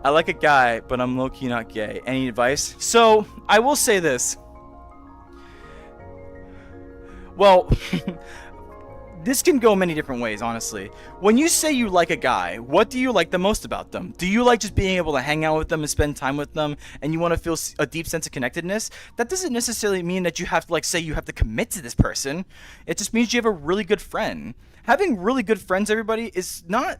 I like a guy, but I'm low-key not gay. Any advice? So, I will say this. Well, this can go many different ways, honestly. When you say you like a guy, what do you like the most about them? Do you like just being able to hang out with them and spend time with them, and you want to feel a deep sense of connectedness? That doesn't necessarily mean that you have to, like, say you have to commit to this person. It just means you have a really good friend. Having really good friends, everybody,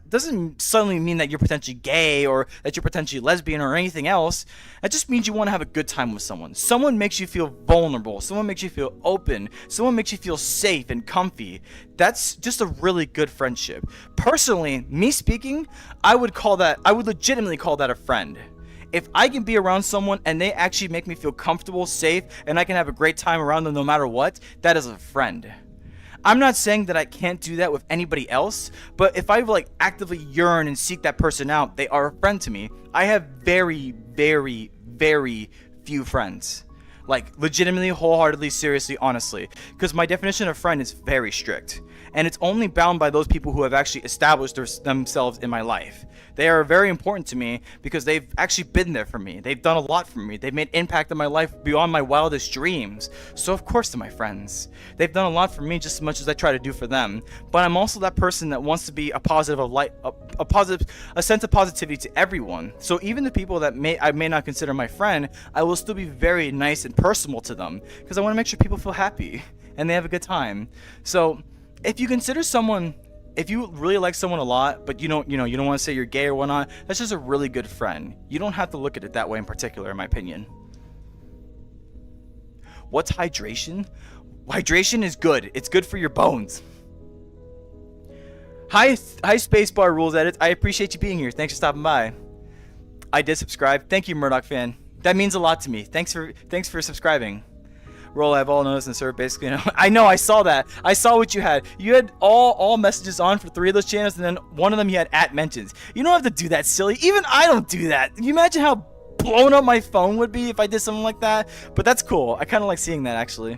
doesn't suddenly mean that you're potentially gay or that you're potentially lesbian or anything else. It just means you want to have a good time with someone. Someone makes you feel vulnerable. Someone makes you feel open. Someone makes you feel safe and comfy. That's just a really good friendship. Personally, me speaking, I would legitimately call that a friend. If I can be around someone and they actually make me feel comfortable, safe, and I can have a great time around them no matter what, that is a friend. I'm not saying that I can't do that with anybody else, but if I like actively yearn and seek that person out, they are a friend to me. I have very, very, very few friends. Like, legitimately, wholeheartedly, seriously, honestly. Because my definition of friend is very strict. And it's only bound by those people who have actually established themselves in my life. They are very important to me because they've actually been there for me. They've done a lot for me. They've made impact on my life beyond my wildest dreams. So of course they're my friends. They've done a lot for me just as much as I try to do for them. But I'm also that person that wants to be a positive of light, a sense of positivity to everyone. So even the people that I may not consider my friend, I will still be very nice and personal to them because I want to make sure people feel happy and they have a good time. So if you consider someone, if you really like someone a lot, but you don't want to say you're gay or whatnot, that's just a really good friend. You don't have to look at it that way in particular, in my opinion. What's hydration? Hydration is good. It's good for your bones. Hi Spacebar Rules Edits. I appreciate you being here. Thanks for stopping by. I did subscribe. Thank you, Murdoch fan. That means a lot to me. Thanks for subscribing. Roll, I've all noticed and served basically. I know, I saw that. I saw what you had. You had all messages on for 3 of those channels, and then one of them you had @mentions. You don't have to do that, silly. Even I don't do that. Can you imagine how blown up my phone would be if I did something like that? But that's cool. I kind of like seeing that, actually.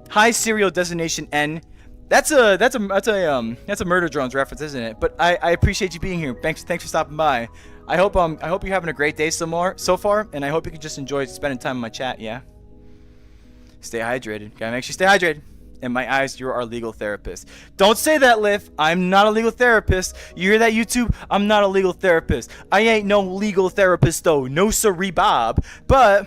Hi, Serial Destination N. That's a Murder Drones reference, isn't it? But I appreciate you being here. Thanks for stopping by. I hope you're having a great day so far, and I hope you can just enjoy spending time in my chat. Yeah. Stay hydrated. Gotta make sure you stay hydrated. In my eyes, you're our legal therapist. Don't say that, Liv. I'm not a legal therapist. You hear that, YouTube? I'm not a legal therapist. I ain't no legal therapist, though. No siree, Bob. But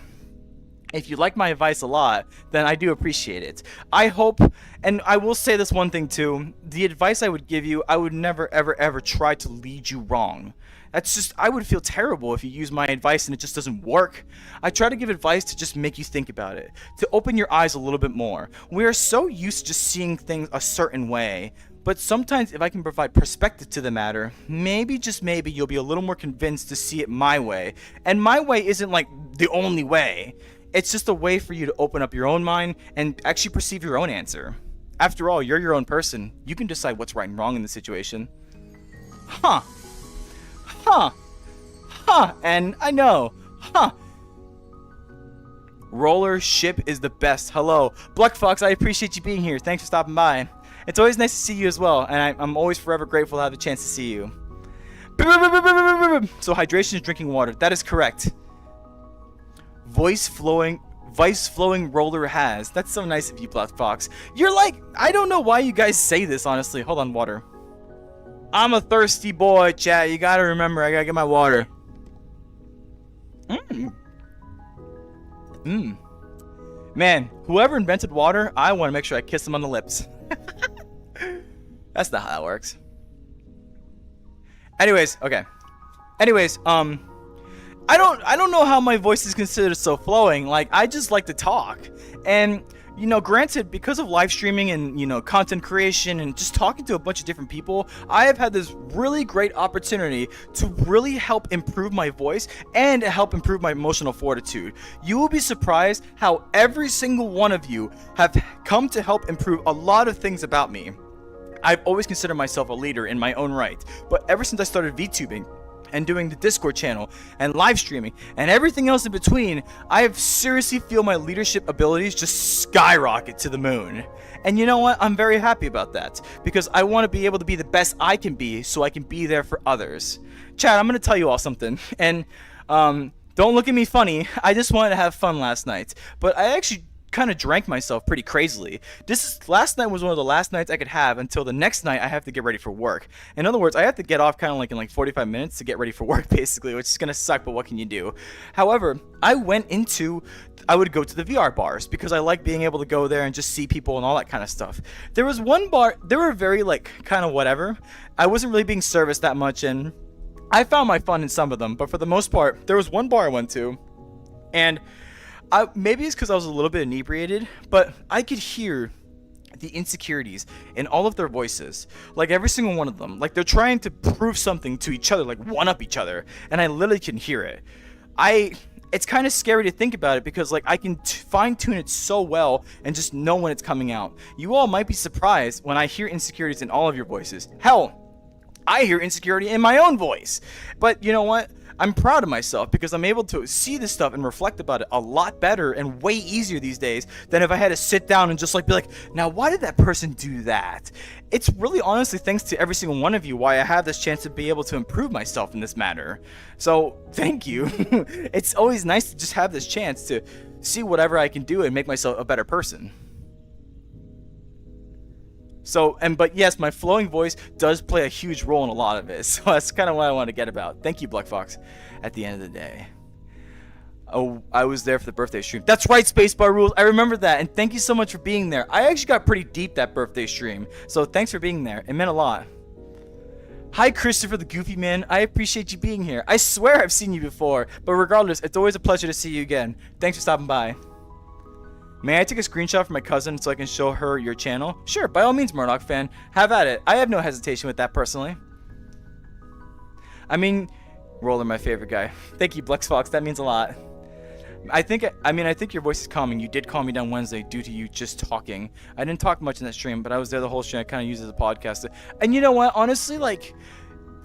if you like my advice a lot, then I do appreciate it. I hope, and I will say this one thing too. The advice I would give you, I would never, ever, ever try to lead you wrong. That's just, I would feel terrible if you use my advice and it just doesn't work. I try to give advice to just make you think about it, to open your eyes a little bit more. We are so used to just seeing things a certain way, but sometimes if I can provide perspective to the matter, maybe, just maybe, you'll be a little more convinced to see it my way. And my way isn't like the only way. It's just a way for you to open up your own mind and actually perceive your own answer. After all, you're your own person. You can decide what's right and wrong in the situation. Huh. And I know. Roller ship is the best. Hello. Black Fox, I appreciate you being here. Thanks for stopping by. It's always nice to see you as well, and I'm always forever grateful to have the chance to see you. So hydration is drinking water. That is correct. Vice flowing roller has. That's so nice of you, Black Fox. You're like, I don't know why you guys say this, honestly. Hold on, water. I'm a thirsty boy, chat. You gotta remember, I gotta get my water. Man, whoever invented water, I want to make sure I kiss them on the lips. That's not how that works. Anyways, okay. Anyways, I don't know how my voice is considered so flowing. Like, I just like to talk. And you know, granted, because of live streaming and, you know, content creation and just talking to a bunch of different people, I have had this really great opportunity to really help improve my voice and help improve my emotional fortitude. You will be surprised how every single one of you have come to help improve a lot of things about me. I've always considered myself a leader in my own right, but ever since I started VTubing and doing the Discord channel and live streaming and everything else in between, I have seriously feel my leadership abilities just skyrocket to the moon. And you know what? I'm very happy about that because I want to be able to be the best I can be so I can be there for others. Chat, I'm going to tell you all something. And don't look at me funny. I just wanted to have fun last night. But I actually kind of drank myself pretty crazily. Last night was one of the last nights I could have until the next night I have to get ready for work. In other words, I have to get off kind of like in like 45 minutes to get ready for work basically, which is going to suck, but what can you do? However, I would go to the VR bars because I like being able to go there and just see people and all that kind of stuff. There was one bar, they were very like kind of whatever. I wasn't really being serviced that much and I found my fun in some of them, but for the most part, there was one bar I went to and maybe it's because I was a little bit inebriated, but I could hear the insecurities in all of their voices, like every single one of them, like they're trying to prove something to each other, like one up each other, and I literally can hear it. It's kind of scary to think about it because like I can fine tune it so well and just know when it's coming out. You all might be surprised when I hear insecurities in all of your voices. Hell, I hear insecurity in my own voice, but you know what? I'm proud of myself because I'm able to see this stuff and reflect about it a lot better and way easier these days than if I had to sit down and just like be like, now why did that person do that? It's really honestly thanks to every single one of you why I have this chance to be able to improve myself in this matter. So thank you. It's always nice to just have this chance to see whatever I can do and make myself a better person. But yes, my flowing voice does play a huge role in a lot of it. So that's kind of what I want to get about. Thank you, Black Fox. At the end of the day. Oh, I was there for the birthday stream. That's right, Spacebar Rules. I remember that. And thank you so much for being there. I actually got pretty deep that birthday stream. So thanks for being there. It meant a lot. Hi, Christopher the Goofy Man. I appreciate you being here. I swear I've seen you before. But regardless, it's always a pleasure to see you again. Thanks for stopping by. May I take a screenshot for my cousin so I can show her your channel? Sure, by all means, Murdoch fan. Have at it. I have no hesitation with that personally. I mean, Roller, my favorite guy. Thank you, Blex Fox. That means a lot. I think your voice is calming. You did calm me down Wednesday due to you just talking. I didn't talk much in that stream, but I was there the whole stream. I kind of used it as a podcast. And you know what? Honestly, like,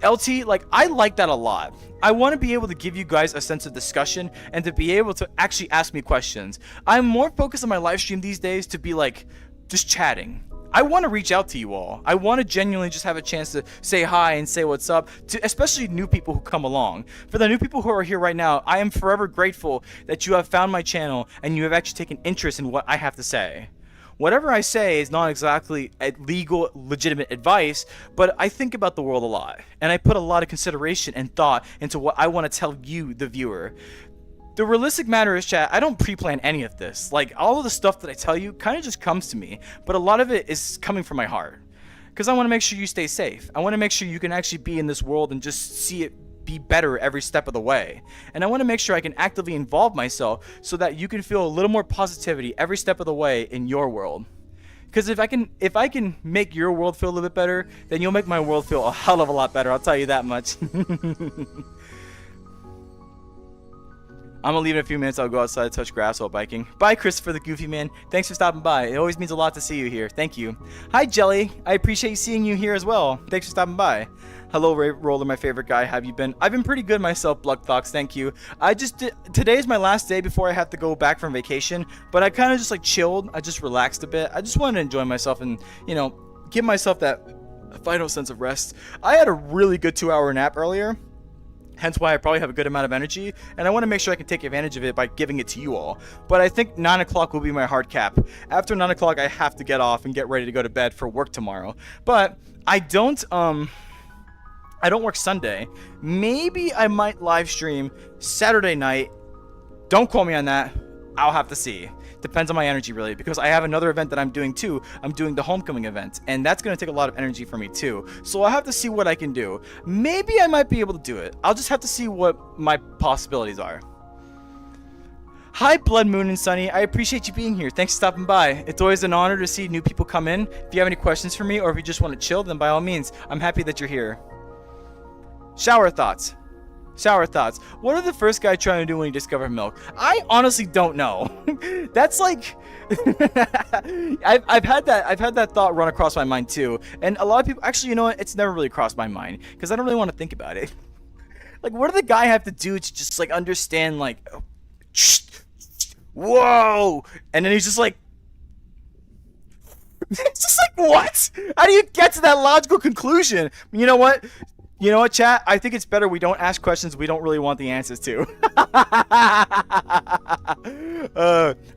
LT, like, I like that a lot. I want to be able to give you guys a sense of discussion and to be able to actually ask me questions. I'm more focused on my live stream these days to be like just chatting. I want to reach out to you all. I want to genuinely just have a chance to say hi and say what's up to especially new people who come along. For the new people who are here right now, I am forever grateful that you have found my channel and you have actually taken interest in what I have to say. Whatever I say is not exactly legal, legitimate advice, but I think about the world a lot, and I put a lot of consideration and thought into what I want to tell you, the viewer. The realistic matter is, chat, I don't pre-plan any of this. Like, all of the stuff that I tell you kind of just comes to me, but a lot of it is coming from my heart. Because I want to make sure you stay safe. I want to make sure you can actually be in this world and just see it be better every step of the way. And I want to make sure I can actively involve myself so that you can feel a little more positivity every step of the way in your world. Because if I can make your world feel a little bit better, then you'll make my world feel a hell of a lot better, I'll tell you that much. I'm gonna leave in a few minutes. I'll go outside, touch grass while biking. Bye, Christopher the Goofy Man. Thanks for stopping by. It always means a lot to see you here. Thank you. Hi, Jelly. I appreciate seeing you here as well. Thanks for stopping by. Hello, Ray Roller, my favorite guy. Have you been? I've been pretty good myself, Bloodfox. Thank you. Today is my last day before I have to go back from vacation, but I kind of just like chilled. I just relaxed a bit. I just wanted to enjoy myself and, you know, give myself that final sense of rest. I had a really good 2-hour nap earlier. Hence why I probably have a good amount of energy, and I want to make sure I can take advantage of it by giving it to you all. But I think 9 o'clock will be my hard cap. After 9 o'clock, I have to get off and get ready to go to bed for work tomorrow. But I don't work Sunday. Maybe I might live stream Saturday night. Don't quote me on that. I'll have to see. Depends on my energy, really, because I have another event that I'm doing too. I'm doing the homecoming event, and that's going to take a lot of energy for me too. So I'll have to see what I can do. Maybe I might be able to do it. I'll just have to see what my possibilities are. Hi, Blood Moon and Sunny. I appreciate you being here. Thanks for stopping by. It's always an honor to see new people come in. If you have any questions for me, or if you just want to chill, then by all means, I'm happy that you're here. Shower thoughts. Shower thoughts. What did the first guy trying to do when he discovered milk? I honestly don't know. That's like I've had that thought run across my mind too. And a lot of people actually, you know what? It's never really crossed my mind because I don't really want to think about it. Like, what does the guy have to do to just like understand like, whoa, and then he's just like, it's just like, what? How do you get to that logical conclusion? You know what? You know what, chat? I think it's better we don't ask questions we don't really want the answers to.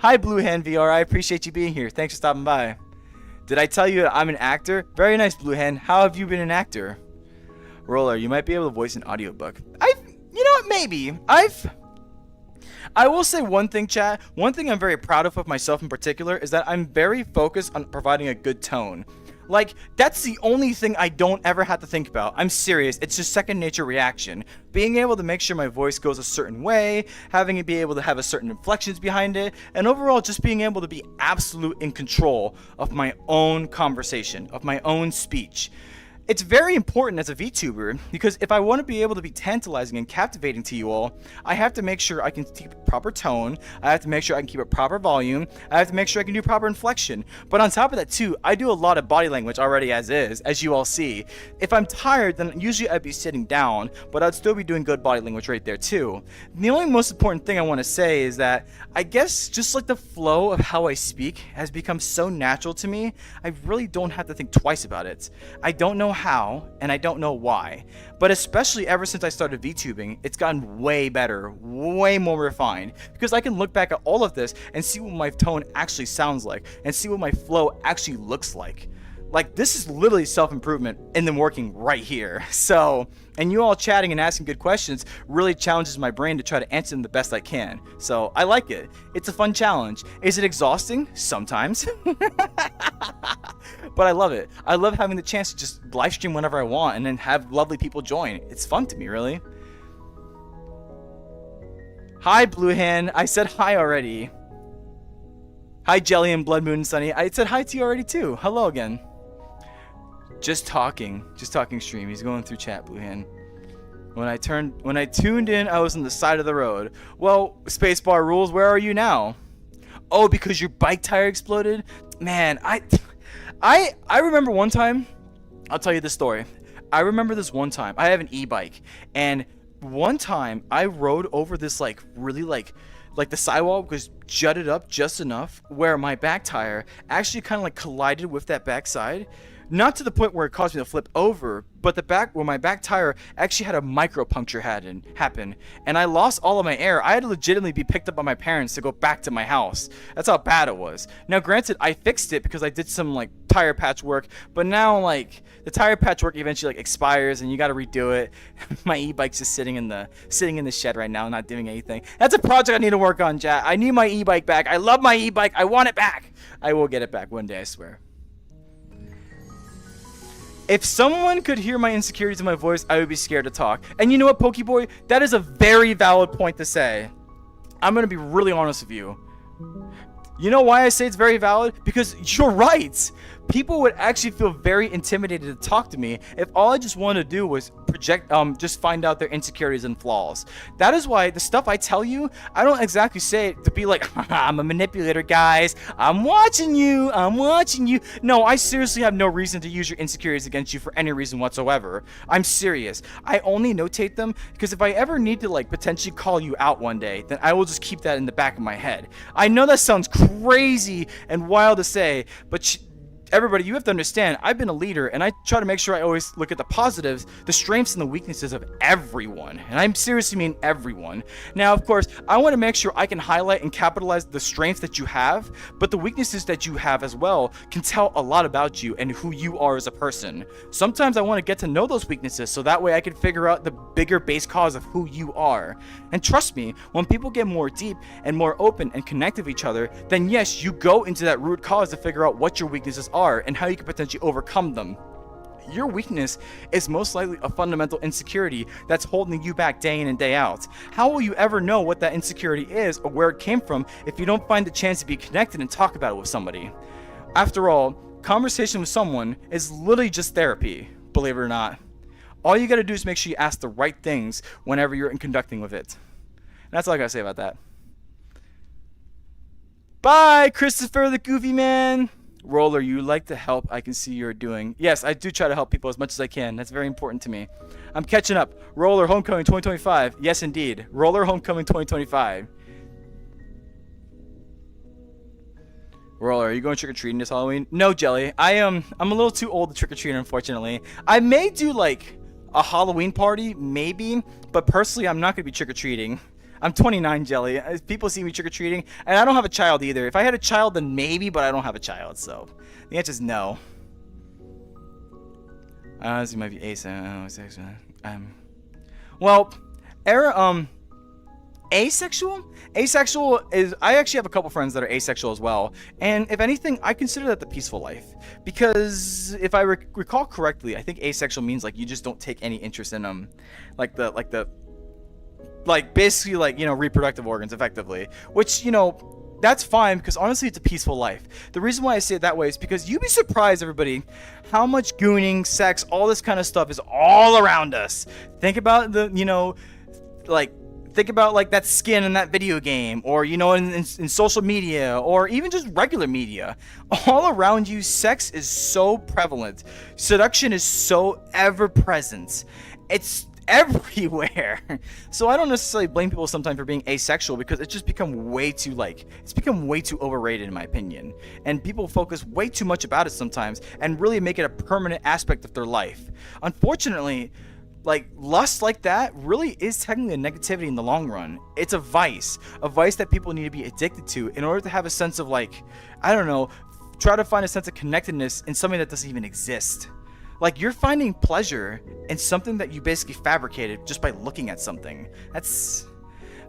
Hi, Blue Hand VR. I appreciate you being here. Thanks for stopping by. Did I tell you that I'm an actor? Very nice, Blue Hand. How have you been an actor? Roller, you might be able to voice an audiobook. You know what? Maybe. I will say one thing, chat. One thing I'm very proud of myself in particular is that I'm very focused on providing a good tone. Like, that's the only thing I don't ever have to think about. I'm serious. It's just second nature reaction. Being able to make sure my voice goes a certain way, having it be able to have a certain inflections behind it, and overall just being able to be absolute in control of my own conversation, of my own speech. It's very important as a VTuber because if I want to be able to be tantalizing and captivating to you all, I have to make sure I can keep a proper tone, I have to make sure I can keep a proper volume, I have to make sure I can do proper inflection. But on top of that too, I do a lot of body language already as is, as you all see. If I'm tired, then usually I'd be sitting down, but I'd still be doing good body language right there too. The only most important thing I want to say is that I guess just like the flow of how I speak has become so natural to me, I really don't have to think twice about it. I don't know how, and I don't know why, but especially ever since I started VTubing, it's gotten way better, way more refined, because I can look back at all of this and see what my tone actually sounds like, and see what my flow actually looks like. Like, this is literally self-improvement and then working right here. So, and you all chatting and asking good questions really challenges my brain to try to answer them the best I can. So, I like it. It's a fun challenge. Is it exhausting? Sometimes. But I love it. I love having the chance to just live stream whenever I want and then have lovely people join. It's fun to me, really. Hi, Blue Hand. I said hi already. Hi, Jelly and Blood Moon and Sunny. I said hi to you already, too. Hello again. Just talking stream. He's going through chat, Blue Hand. When I tuned in, I was on the side of the road. Well, Spacebar rules, where are you now? Oh, because your bike tire exploded? Man, I remember one time, I'll tell you this story. I remember this one time, I have an e-bike, and one time I rode over this really the sidewalk was jutted up just enough where my back tire actually kind of collided with that back side. Not to the point where it caused me to flip over, but where my back tire actually had a micro puncture happen, and I lost all of my air. I had to legitimately be picked up by my parents to go back to my house. That's how bad it was. Now, granted, I fixed it because I did some tire patch work, but now the tire patch work eventually expires and you got to redo it. My e-bike's just sitting in the shed right now, not doing anything. That's a project I need to work on, chat. I need my e-bike back. I love my e-bike. I want it back. I will get it back one day, I swear. If someone could hear my insecurities in my voice, I would be scared to talk. And you know what, Pokeboy? That is a very valid point to say. I'm going to be really honest with you. You know why I say it's very valid? Because you're right. People would actually feel very intimidated to talk to me if all I just wanted to do was just find out their insecurities and flaws. That is why the stuff I tell you, I don't exactly say it to be like, I'm a manipulator, guys. I'm watching you. No, I seriously have no reason to use your insecurities against you for any reason whatsoever. I'm serious. I only notate them because if I ever need to potentially call you out one day, then I will just keep that in the back of my head. I know that sounds crazy and wild to say, but everybody, you have to understand, I've been a leader, and I try to make sure I always look at the positives, the strengths, and the weaknesses of everyone. And I seriously mean everyone. Now, of course, I want to make sure I can highlight and capitalize the strengths that you have, but the weaknesses that you have as well can tell a lot about you and who you are as a person. Sometimes I want to get to know those weaknesses so that way I can figure out the bigger base cause of who you are. And trust me, when people get more deep and more open and connect with each other, then yes, you go into that root cause to figure out what your weaknesses are and how you can potentially overcome them. Your weakness is most likely a fundamental insecurity that's holding you back day in and day out. How will you ever know what that insecurity is or where it came from if you don't find the chance to be connected and talk about it with somebody? After all, conversation with someone is literally just therapy, believe it or not. All you gotta do is make sure you ask the right things whenever you're in conducting with it. And that's all I gotta say about that. Bye, Christopher the Goofy Man! Roller, you like to help. I can see you're doing. Yes, I do try to help people as much as I can. That's very important to me. I'm catching up. Roller Homecoming 2025. Yes, indeed. Roller Homecoming 2025. Roller, are you going trick-or-treating this Halloween? No, Jelly. I'm a little too old to trick-or-treat, unfortunately. I may do, like, a Halloween party, maybe. But personally, I'm not going to be trick-or-treating. I'm 29, Jelly. People see me trick-or-treating. And I don't have a child either. If I had a child, then maybe, but I don't have a child. So, the answer is no. This might be ace. Well, asexual? Asexual is, I actually have a couple friends that are asexual as well, and if anything, I consider that the peaceful life, because if I recall correctly, I think asexual means like you just don't take any interest in them, like basically like, you know, reproductive organs effectively, which, you know, that's fine because honestly it's a peaceful life. The reason why I say it that way is because you'd be surprised, everybody, how much gooning, sex, all this kind of stuff is all around us. Think about the, you know, like, think about like that skin in that video game, or, you know, in social media, or even just regular media. All around you, sex is so prevalent. Seduction is so ever present. It's everywhere. So I don't necessarily blame people sometimes for being asexual, because it's just become way too, like, it's become way too overrated in my opinion. And people focus way too much about it sometimes and really make it a permanent aspect of their life. Unfortunately, like, lust like that really is technically a negativity in the long run. It's a vice that people need to be addicted to in order to have a sense of, like, I don't know, try to find a sense of connectedness in something that doesn't even exist. Like, you're finding pleasure in something that you basically fabricated just by looking at something. That's...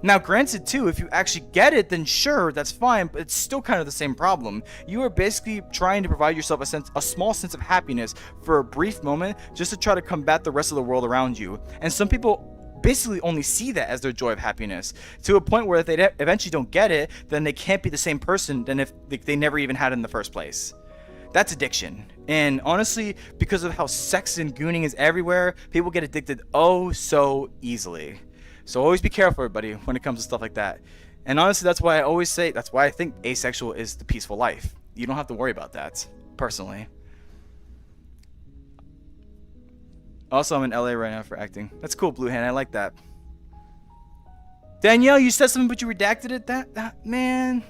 Now, granted, too, if you actually get it, then sure, that's fine, but it's still kind of the same problem. You are basically trying to provide yourself a small sense of happiness for a brief moment just to try to combat the rest of the world around you. And some people basically only see that as their joy of happiness, to a point where if they eventually don't get it, then they can't be the same person than if they never even had it in the first place. That's addiction. And honestly, because of how sex and gooning is everywhere, people get addicted oh so easily. So always be careful, everybody, when it comes to stuff like that. And honestly, that's why I always say, that's why I think asexual is the peaceful life. You don't have to worry about that, personally. Also, I'm in LA right now for acting. That's cool, Blue Hand. I like that. Danielle, you said something, but you redacted it? That man.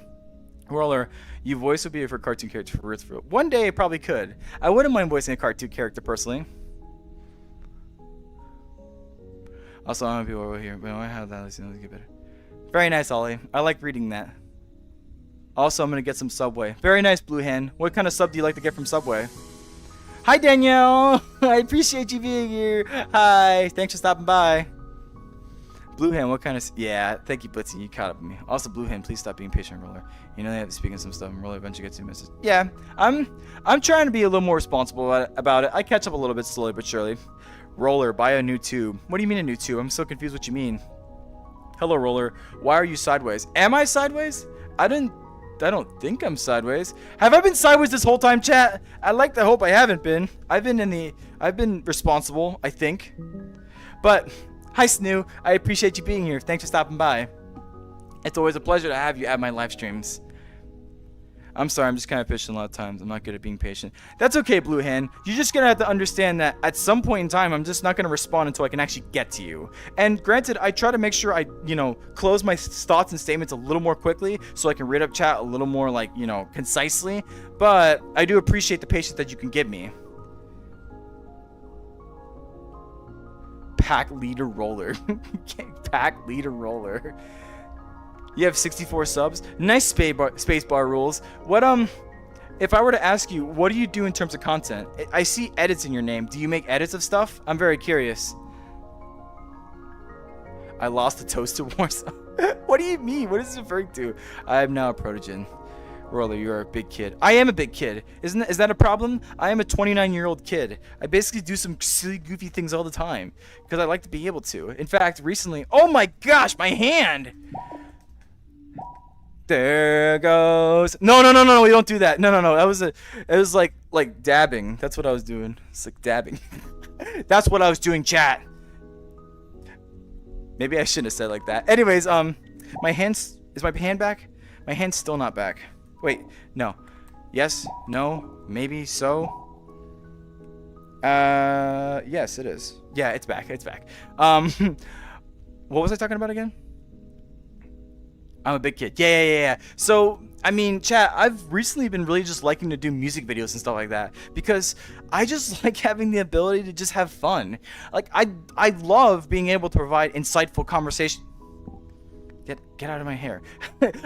Roller, you voice would be for a cartoon character for real. One day, I probably could. I wouldn't mind voicing a cartoon character, personally. Also, I'm people over here, but I have that. Let's get better. Very nice, Ollie. I like reading that. Also, I'm gonna get some Subway. Very nice, Blue Hen. What kind of sub do you like to get from Subway? Hi, Danielle. I appreciate you being here. Hi. Thanks for stopping by. Blue Hen, what kind of... Yeah, thank you, Blitzy. You caught up with me. Also, Blue Hen, please stop being patient, Roller. You know they have to speak in some stuff, and Roller eventually gets your message. Yeah, I'm trying to be a little more responsible about it. I catch up a little bit slowly but surely. Roller, buy a new tube. What do you mean a new tube? I'm so confused what you mean. Hello, Roller. Why are you sideways? Am I sideways? I don't think I'm sideways. Have I been sideways this whole time, chat? I like to hope I haven't been. I've been responsible, I think. But, hi, Snoo. I appreciate you being here. Thanks for stopping by. It's always a pleasure to have you at my live streams. I'm sorry, I'm just kind of patient a lot of times. I'm not good at being patient. That's okay, Blue Hand. You're just going to have to understand that at some point in time, I'm just not going to respond until I can actually get to you. And granted, I try to make sure I, you know, close my thoughts and statements a little more quickly so I can read up chat a little more, like, you know, concisely. But I do appreciate the patience that you can give me. Pack leader Roller. Pack leader Roller. You have 64 subs. Nice spacebar rules. What if I were to ask you, what do you do in terms of content? I see edits in your name. Do you make edits of stuff? I'm very curious. I lost the toasted wars. What do you mean? What is this referring to? I am now a protogen. Roller, you are a big kid. I am a big kid. Is that a problem? I am a 29-year-old kid. I basically do some silly, goofy things all the time because I like to be able to. In fact, recently, oh my gosh, my hand! There goes. No, we don't do that. No. It was like dabbing. That's what I was doing. It's like dabbing. That's what I was doing, chat. Maybe I shouldn't have said it like that. Anyways, is my hand back? My hand's still not back. Wait, no. Yes? No? Maybe so? Yes, it is. Yeah, it's back. It's back. What was I talking about again? I'm a big kid. Yeah. So, I mean, chat, I've recently been really just liking to do music videos and stuff like that because I just like having the ability to just have fun. Like, I love being able to provide insightful conversation. Get out of my hair.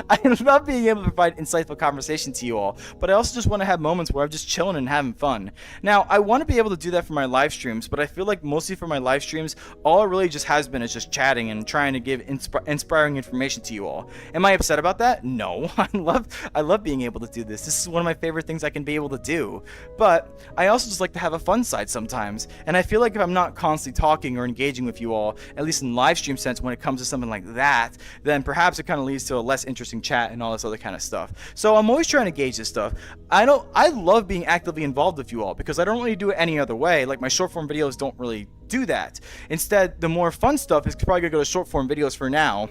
I love being able to provide insightful conversation to you all, but I also just want to have moments where I'm just chilling and having fun. Now, I want to be able to do that for my live streams, but I feel like mostly for my live streams, all it really just has been is just chatting and trying to give inspiring information to you all. Am I upset about that? No. I love being able to do this. This is one of my favorite things I can be able to do. But I also just like to have a fun side sometimes, and I feel like if I'm not constantly talking or engaging with you all, at least in live stream sense when it comes to something like that, then perhaps it kind of leads to a less interesting chat and all this other kind of stuff. So I'm always trying to gauge this stuff. I love being actively involved with you all because I don't really do it any other way. Like my short form videos don't really do that. Instead, the more fun stuff is probably gonna go to short form videos for now,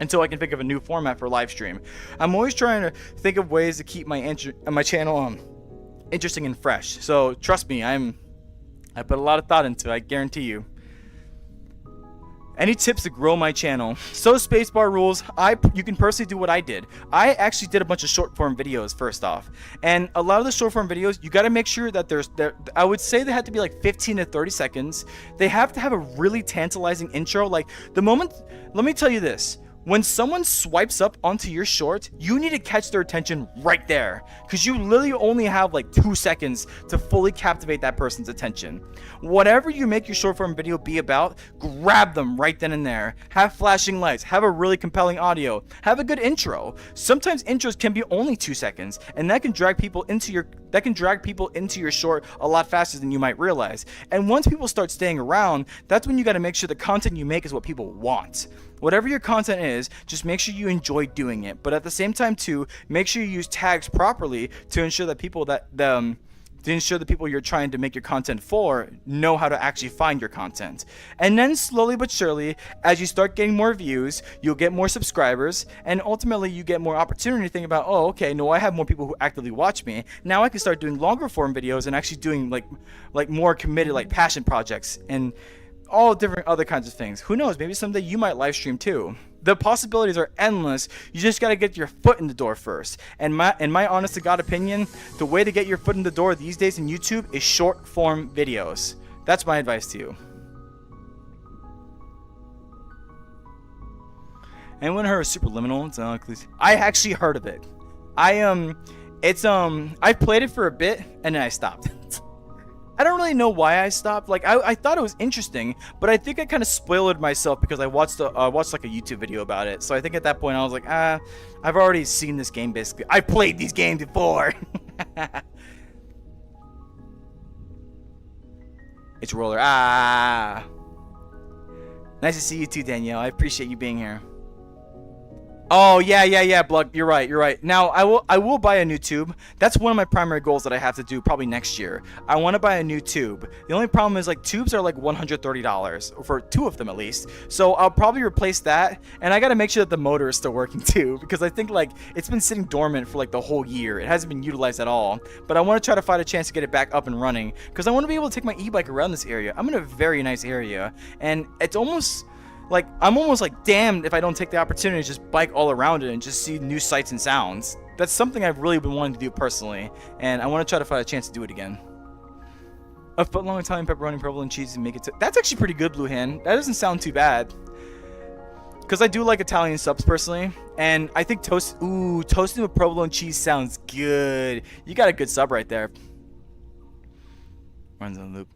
until I can think of a new format for live stream. I'm always trying to think of ways to keep my channel interesting and fresh. So trust me, I put a lot of thought into it, I guarantee you. Any tips to grow my channel? So spacebar rules, you can personally do what I did. I actually did a bunch of short form videos first off. And a lot of the short form videos, you got to make sure that I would say they have to be like 15 to 30 seconds. They have to have a really tantalizing intro. Like the moment, let me tell you this. When someone swipes up onto your short, you need to catch their attention right there because you literally only have like 2 seconds to fully captivate that person's attention. Whatever you make your short form video be about, grab them right then and there. Have flashing lights, have a really compelling audio, have a good intro. Sometimes intros can be only 2 seconds, and that can drag people into your short a lot faster than you might realize. And once people start staying around, that's when you got to make sure the content you make is what people want. Whatever your content is, just make sure you enjoy doing it. But at the same time too, make sure you use tags properly to ensure that people the people you're trying to make your content for know how to actually find your content. And then slowly but surely, as you start getting more views, you'll get more subscribers, and ultimately you get more opportunity to think about, oh, okay, no, I have more people who actively watch me. Now I can start doing longer form videos and actually doing like more committed like passion projects and all different other kinds of things. Who knows, maybe someday you might live stream too. The possibilities are endless. You just got to get your foot in the door first. And my honest to God opinion, the way to get your foot in the door these days in YouTube is short form videos. That's my advice to you. Anyone heard of Superliminal? I actually heard of it. I played it for a bit and then I stopped. I don't really know why I stopped. Like I thought it was interesting, but I think I kind of spoiled myself because I watched like a YouTube video about it. So I think at that point I was like, I've already seen this game basically. I played these games before. It's Roller. Nice to see you too, Danielle. I appreciate you being here. Oh yeah, Blug. You're right. Now I will buy a new tube. That's one of my primary goals that I have to do probably next year. I want to buy a new tube. The only problem is like tubes are like $130 for 2 of them at least. So I'll probably replace that, and I got to make sure that the motor is still working too because I think like it's been sitting dormant for like the whole year. It hasn't been utilized at all. But I want to try to find a chance to get it back up and running because I want to be able to take my e-bike around this area. I'm in a very nice area, and it's almost like I'm almost like damned if I don't take the opportunity to just bike all around it and just see new sights and sounds. That's something I've really been wanting to do personally, and I want to try to find a chance to do it again. A foot long Italian pepperoni, provolone cheese, and make it. That's actually pretty good, Blue Hand. That doesn't sound too bad. Because I do like Italian subs personally, and I think toasted with provolone cheese sounds good. You got a good sub right there. Runs on loop.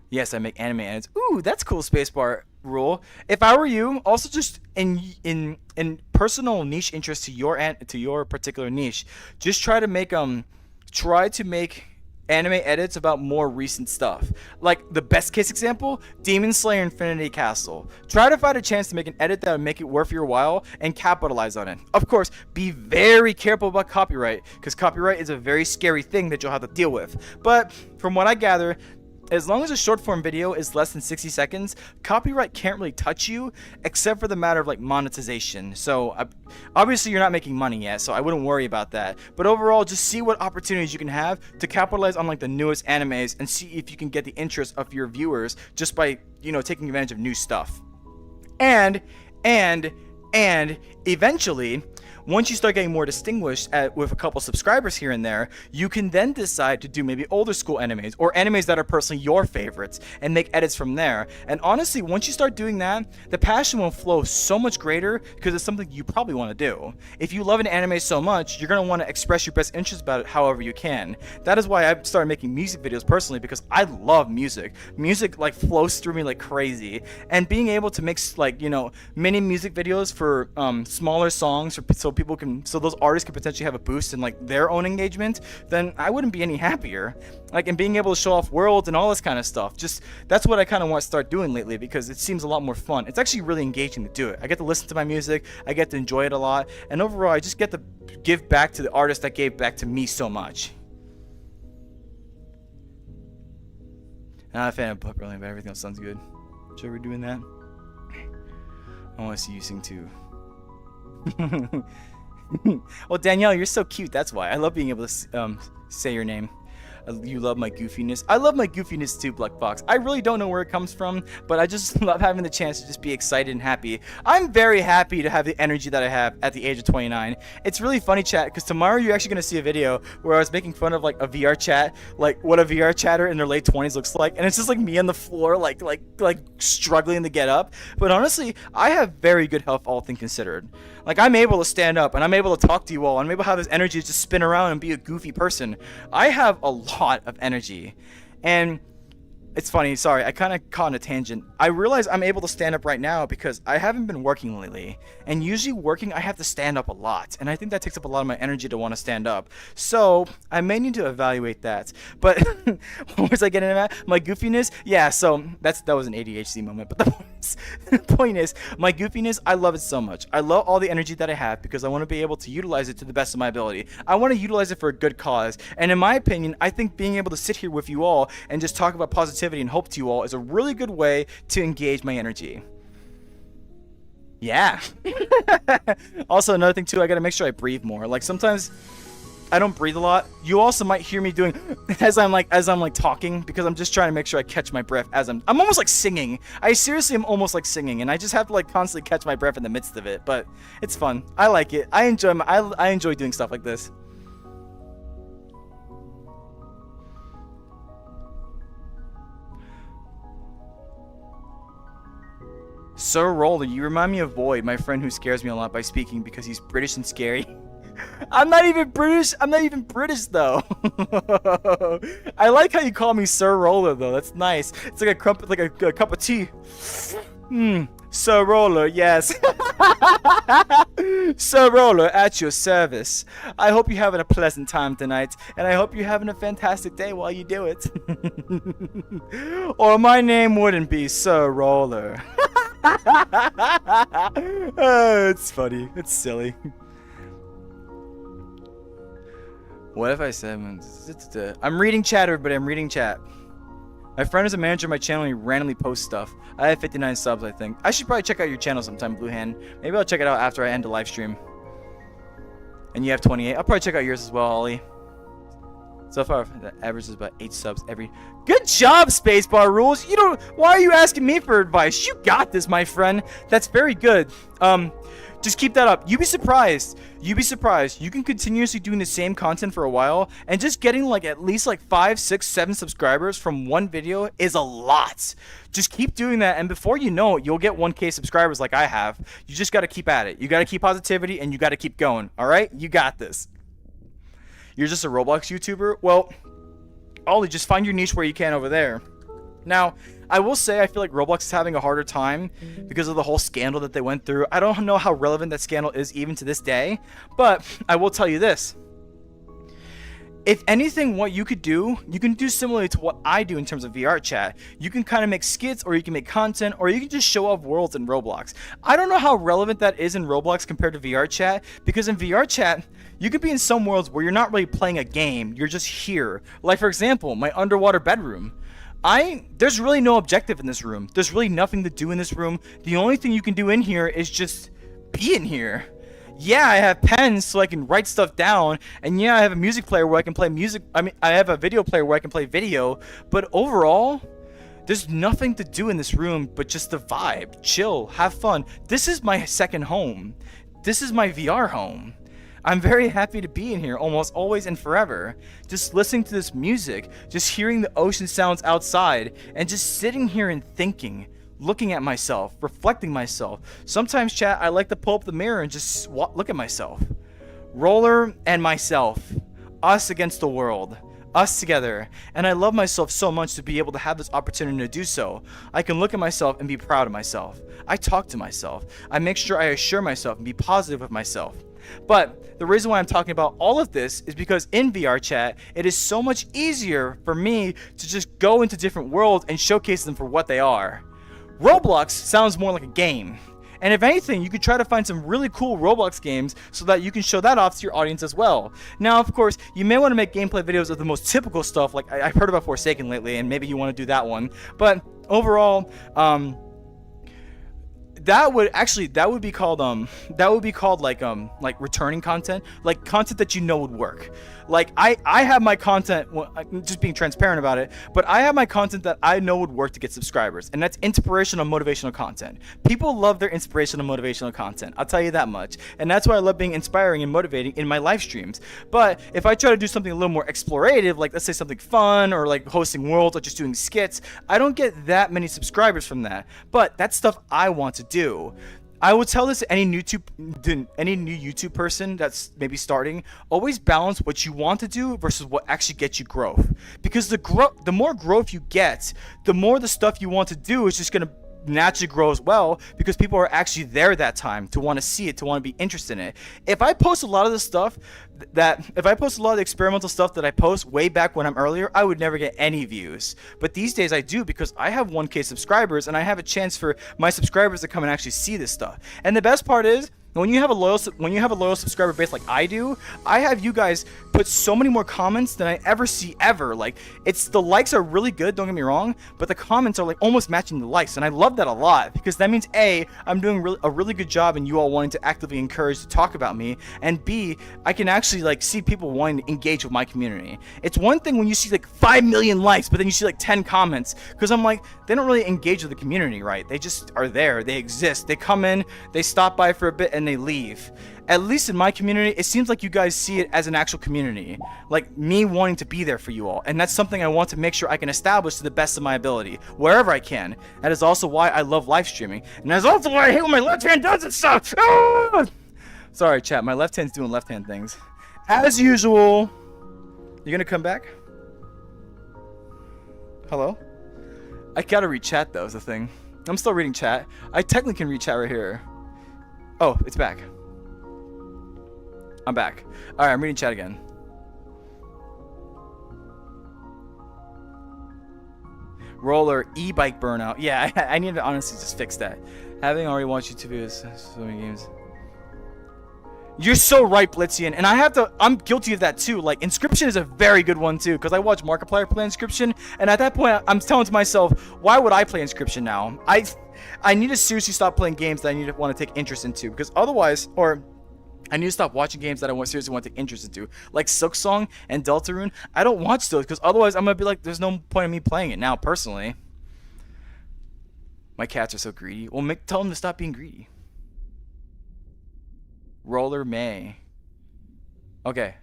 Yes, I make anime edits. Ooh, that's cool, spacebar rule. If I were you, also just in personal niche interest to your particular niche, just try to make anime edits about more recent stuff. Like the best case example, Demon Slayer Infinity Castle. Try to find a chance to make an edit that would make it worth your while and capitalize on it. Of course, be very careful about copyright because copyright is a very scary thing that you'll have to deal with. But from what I gather, as long as a short form video is less than 60 seconds, copyright can't really touch you except for the matter of like monetization. So obviously you're not making money yet, so I wouldn't worry about that. But overall, just see what opportunities you can have to capitalize on like the newest animes and see if you can get the interest of your viewers just by, you know, taking advantage of new stuff. And eventually, once you start getting more distinguished with a couple subscribers here and there, you can then decide to do maybe older school animes or animes that are personally your favorites and make edits from there. And honestly, once you start doing that, the passion will flow so much greater because it's something you probably want to do. If you love an anime so much, you're going to want to express your best interest about it however you can. That is why I started making music videos personally, because I love music. Music like flows through me like crazy. And being able to make like, you know, mini music videos for smaller songs so those artists can potentially have a boost in like their own engagement, then I wouldn't be any happier. Like, and being able to show off worlds and all this kind of stuff, just that's what I kind of want to start doing lately, because it seems a lot more fun. It's actually really engaging to do it. I get to listen to my music, I get to enjoy it a lot, and overall I just get to give back to the artist that gave back to me so much. I'm not a fan of Pup Rolling, but everything else sounds good. Should we be doing that? I want to see you sing too. Well, Danielle, you're so cute. That's why I love being able to say your name. You love my goofiness. I love my goofiness too, Black Fox. I really don't know where it comes from, but I just love having the chance to just be excited and happy. I'm very happy to have the energy that I have at the age of 29. It's really funny, chat, because tomorrow you're actually going to see a video where I was making fun of like a VR chat, like what a VR chatter in their late 20s looks like, and it's just like me on the floor, like struggling to get up. But honestly, I have very good health, all things considered. Like, I'm able to stand up, and I'm able to talk to you all, and I'm able to have this energy to just spin around and be a goofy person. I have a lot of energy, and it's funny, sorry, I kind of caught on a tangent. I realize I'm able to stand up right now because I haven't been working lately, and usually working I have to stand up a lot, and I think that takes up a lot of my energy to want to stand up. So I may need to evaluate that. But what was I getting at? My goofiness? Yeah, so that was an ADHD moment, but the point is, my goofiness, I love it so much. I love all the energy that I have because I want to be able to utilize it to the best of my ability. I want to utilize it for a good cause, and in my opinion, I think being able to sit here with you all and just talk about positivity and hope to you all is a really good way to engage my energy. Yeah. Also, another thing too, I gotta make sure I breathe more. Like, sometimes I don't breathe a lot. You also might hear me doing as I'm like talking, because I'm just trying to make sure I catch my breath as I'm almost like singing. I seriously am almost like singing, and I just have to like constantly catch my breath in the midst of it. But it's fun. I like it. I enjoy doing stuff like this. Sir Roller, you remind me of Void, my friend who scares me a lot by speaking because he's British and scary. I'm not even British. I'm not even British though. I like how you call me Sir Roller though. That's nice. It's like a cup of tea. Sir Roller, yes. Sir Roller, at your service. I hope you're having a pleasant time tonight, and I hope you're having a fantastic day while you do it. Or my name wouldn't be Sir Roller. It's funny. It's silly. What if I said, I'm reading chat, everybody. I'm reading chat. My friend is a manager of my channel, and he randomly posts stuff. I have 59 subs, I think. I should probably check out your channel sometime, Blue Hand. Maybe I'll check it out after I end the live stream. And you have 28. I'll probably check out yours as well, Ollie. So far, the average is about 8 subs every... Good job, Spacebar Rules! You don't... Why are you asking me for advice? You got this, my friend. That's very good. Just keep that up. You'd be surprised. You'd be surprised. You can continuously doing the same content for a while, and just getting like at least like 5, 6, 7 subscribers from one video is a lot. Just keep doing that, and before you know it, you'll get 1K subscribers like I have. You just got to keep at it. You got to keep positivity, and you got to keep going. All right? You got this. You're just a Roblox YouTuber? Well, Ollie, just find your niche where you can over there. Now, I will say I feel like Roblox is having a harder time because of the whole scandal that they went through. I don't know how relevant that scandal is even to this day, but I will tell you this. If anything, what you could do, you can do similarly to what I do in terms of VR chat. You can kind of make skits, or you can make content, or you can just show off worlds in Roblox. I don't know how relevant that is in Roblox compared to VR chat, because in VR chat, you could be in some worlds where you're not really playing a game, you're just here. Like, for example, my underwater bedroom. There's really no objective in this room. There's really nothing to do in this room. The only thing you can do in here is just be in here. Yeah, I have pens so I can write stuff down, and yeah, I have a music player where I can play music. I mean, I have a video player where I can play video, but overall, there's nothing to do in this room but just the vibe, chill, have fun. This is my second home. This is my VR home. I'm very happy to be in here almost always and forever. Just listening to this music, just hearing the ocean sounds outside, and just sitting here and thinking, looking at myself, reflecting myself. Sometimes, chat, I like to pull up the mirror and just look at myself. Roller and myself. Us against the world. Us together. And I love myself so much to be able to have this opportunity to do so. I can look at myself and be proud of myself. I talk to myself. I make sure I assure myself and be positive with myself. But the reason why I'm talking about all of this is because in VR chat, it is so much easier for me to just go into different worlds and showcase them for what they are. Roblox sounds more like a game. And if anything, you could try to find some really cool Roblox games so that you can show that off to your audience as well. Now, of course, you may want to make gameplay videos of the most typical stuff, like I've heard about Forsaken lately, and maybe you want to do that one. But overall, that would be called like returning content, like content that you know would work. Like I have my content, well, just being transparent about it, but I have my content that I know would work to get subscribers, and that's inspirational, motivational content. People love their inspirational, motivational content, I'll tell you that much, and that's why I love being inspiring and motivating in my live streams. But if I try to do something a little more explorative, like let's say something fun, or like hosting worlds, or just doing skits, I don't get that many subscribers from that, but that's stuff I want to do. I would tell this to any new YouTube person that's maybe starting, always balance what you want to do versus what actually gets you growth. Because the more growth you get, the more the stuff you want to do is just going to naturally grow as well, because people are actually there that time to want to see it, to want to be interested in it. If I post a lot of the experimental stuff that I post way back when I'm earlier, I would never get any views. But these days I do, because I have 1K subscribers and I have a chance for my subscribers to come and actually see this stuff. And the best part is, when you have a loyal subscriber base like I do, I have you guys put so many more comments than I ever see ever. Like, the likes are really good, don't get me wrong, but the comments are like almost matching the likes, and I love that a lot, because that means A, I'm doing a really good job in you all wanting to actively encourage to talk about me, and B, I can actually like see people wanting to engage with my community. It's one thing when you see like 5 million likes, but then you see like 10 comments, because I'm like, they don't really engage with the community, right? They just are there, they exist, they come in, they stop by for a bit, and they leave. At least in my community, it seems like you guys see it as an actual community, like me wanting to be there for you all, and that's something I want to make sure I can establish to the best of my ability wherever I can. That is also why I love live streaming, and that's also why I hate when my left hand does it stuff. Ah! Sorry chat, my left hand's doing left hand things as usual. You gonna come back? Hello? I gotta read chat though, is the thing. I'm still reading chat. I technically can read chat right here. Oh, it's back. I'm back. Alright, I'm reading chat again. Roller, e-bike burnout. Yeah, I need to honestly just fix that. Having already watched YouTube videos, so many games. You're so right, Blitzian, and I'm guilty of that too. Like, Inscription is a very good one too, because I watch Markiplier play Inscription, and at that point, I'm telling to myself, why would I play Inscription now? I need to seriously stop playing games that I want to take interest into, because otherwise, or I need to stop watching games that I seriously want to take interest into, like Silksong and Deltarune. I don't watch those, because otherwise I'm gonna be like, there's no point in me playing it now, personally. My cats are so greedy. Well, tell them to stop being greedy. Roller May. Okay.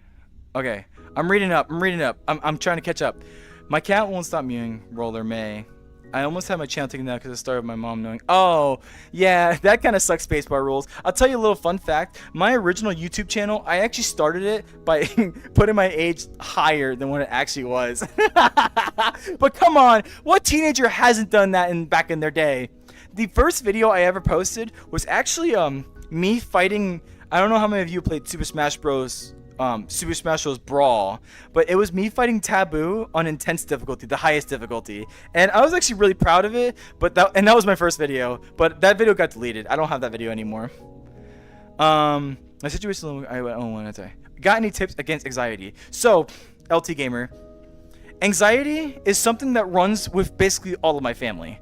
I'm reading up. I'm trying to catch up. My cat won't stop mewing. Roller May. I almost had my channel taken down because it started with my mom knowing. Oh, yeah, that kind of sucks, spacebar rules. I'll tell you a little fun fact. My original YouTube channel, I actually started it by putting my age higher than what it actually was. But come on, what teenager hasn't done that back in their day? The first video I ever posted was actually me fighting. I don't know how many of you played Super Smash Bros. Super Smash Bros. Brawl, but it was me fighting Taboo on intense difficulty, the highest difficulty, and I was actually really proud of it. But that was my first video, but that video got deleted. I don't have that video anymore. My situation, got any tips against anxiety? So, LT Gamer, Anxiety is something that runs with basically all of my family.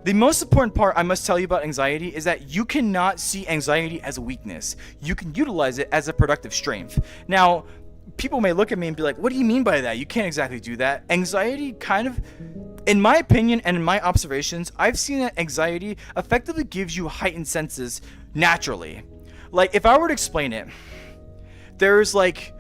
The most important part I must tell you about anxiety is that you cannot see anxiety as a weakness. You can utilize it as a productive strength. Now, people may look at me and be like, what do you mean by that? You can't exactly do that. Anxiety kind of, in my opinion and in my observations, I've seen that anxiety effectively gives you heightened senses naturally. Like, if I were to explain it, there's like,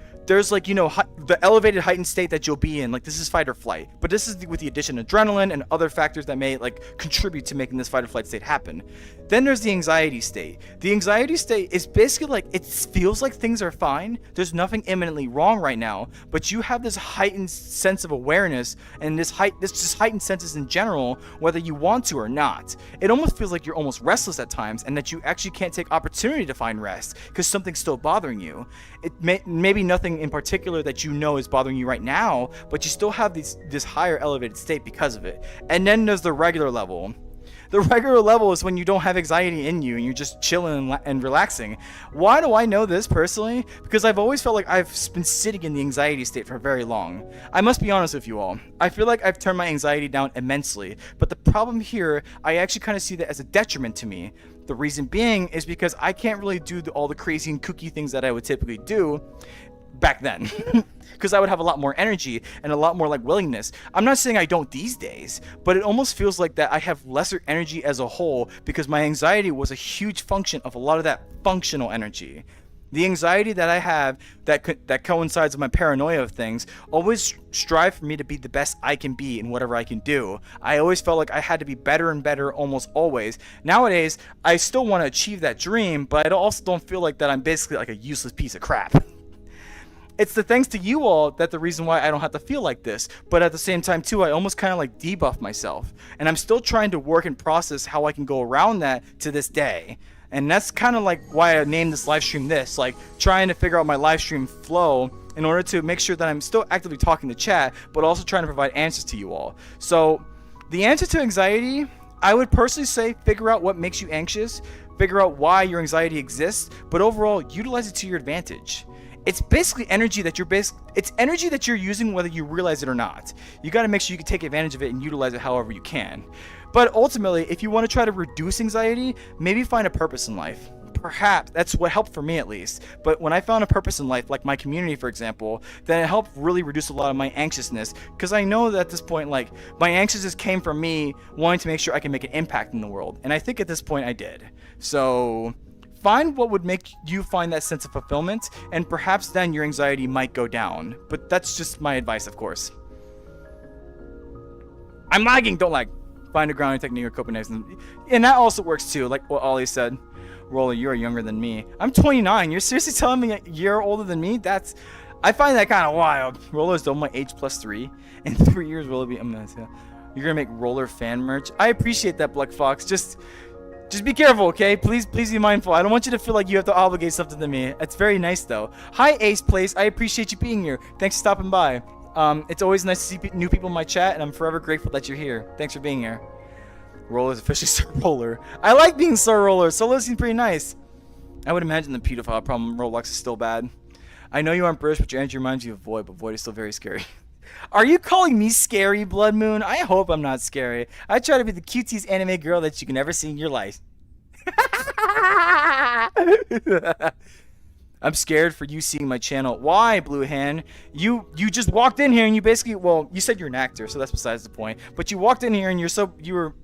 you know, the elevated heightened state that you'll be in. Like, this is fight or flight, but this is with the addition of adrenaline and other factors that may like contribute to making this fight or flight state happen. Then there's the anxiety state. The anxiety state is basically like, it feels like things are fine, there's nothing imminently wrong right now, but you have this heightened sense of awareness and this just heightened senses in general, whether you want to or not. It almost feels like you're almost restless at times, and that you actually can't take opportunity to find rest because something's still bothering you. It maybe nothing in particular that you know is bothering you right now, but you still have this higher elevated state because of it. And then there's the regular level. The regular level is when you don't have anxiety in you and you're just chilling and relaxing. Why do I know this personally? Because I've always felt like I've been sitting in the anxiety state for very long. I must be honest with you all. I feel like I've turned my anxiety down immensely, but the problem here, I actually kind of see that as a detriment to me. The reason being is because I can't really do all the crazy and kooky things that I would typically do back then, because I would have a lot more energy and a lot more like willingness. I'm not saying I don't these days, but it almost feels like that I have lesser energy as a whole because my anxiety was a huge function of a lot of that functional energy. The anxiety that I have that coincides with my paranoia of things always strive for me to be the best I can be in whatever I can do. I always felt like I had to be better and better almost always. Nowadays, I still want to achieve that dream, but I also don't feel like that I'm basically like a useless piece of crap. It's the thanks to you all that the reason why I don't have to feel like this, but at the same time too, I almost kind of like debuff myself, and I'm still trying to work and process how I can go around that to this day. And that's kind of like why I named this live stream this, like trying to figure out my live stream flow in order to make sure that I'm still actively talking to chat, but also trying to provide answers to you all. So the answer to anxiety, I would personally say figure out what makes you anxious, figure out why your anxiety exists, but overall utilize it to your advantage. It's basically energy that you're using whether you realize it or not. You got to make sure you can take advantage of it and utilize it however you can. But ultimately, if you want to try to reduce anxiety, maybe find a purpose in life. Perhaps that's what helped for me at least. But when I found a purpose in life, like my community for example, then it helped really reduce a lot of my anxiousness, because I know that at this point, like, my anxiousness came from me wanting to make sure I can make an impact in the world, and I think at this point I did. So find what would make you find that sense of fulfillment, and perhaps then your anxiety might go down. But that's just my advice, of course. I'm lagging, don't lag. Find a grounding technique or coping mechanism. And that also works too, like what Ollie said. Roller, you are younger than me. I'm 29. You're seriously telling me you're older than me? I find that kind of wild. Roller's double my age +3. In 3 years, will it be? You're gonna make Roller fan merch? I appreciate that, Black Fox. Just be careful, okay? Please be mindful. I don't want you to feel like you have to obligate something to me. It's very nice, though. Hi, Ace Place. I appreciate you being here. Thanks for stopping by. It's always nice to see new people in my chat, and I'm forever grateful that you're here. Thanks for being here. Roller's officially Sir Roller. I like being Sir Roller. Solo seems pretty nice. I would imagine the pedophile problem in Roblox is still bad. I know you aren't British, but your energy reminds you of Void, but Void is still very scary. Are you calling me scary, Blood Moon? I hope I'm not scary. I try to be the cutest anime girl that you can ever see in your life. I'm scared for you seeing my channel. Why, Blue Hand? You just walked in here and you basically, well, you said you're an actor, so that's besides the point. But you walked in here and you were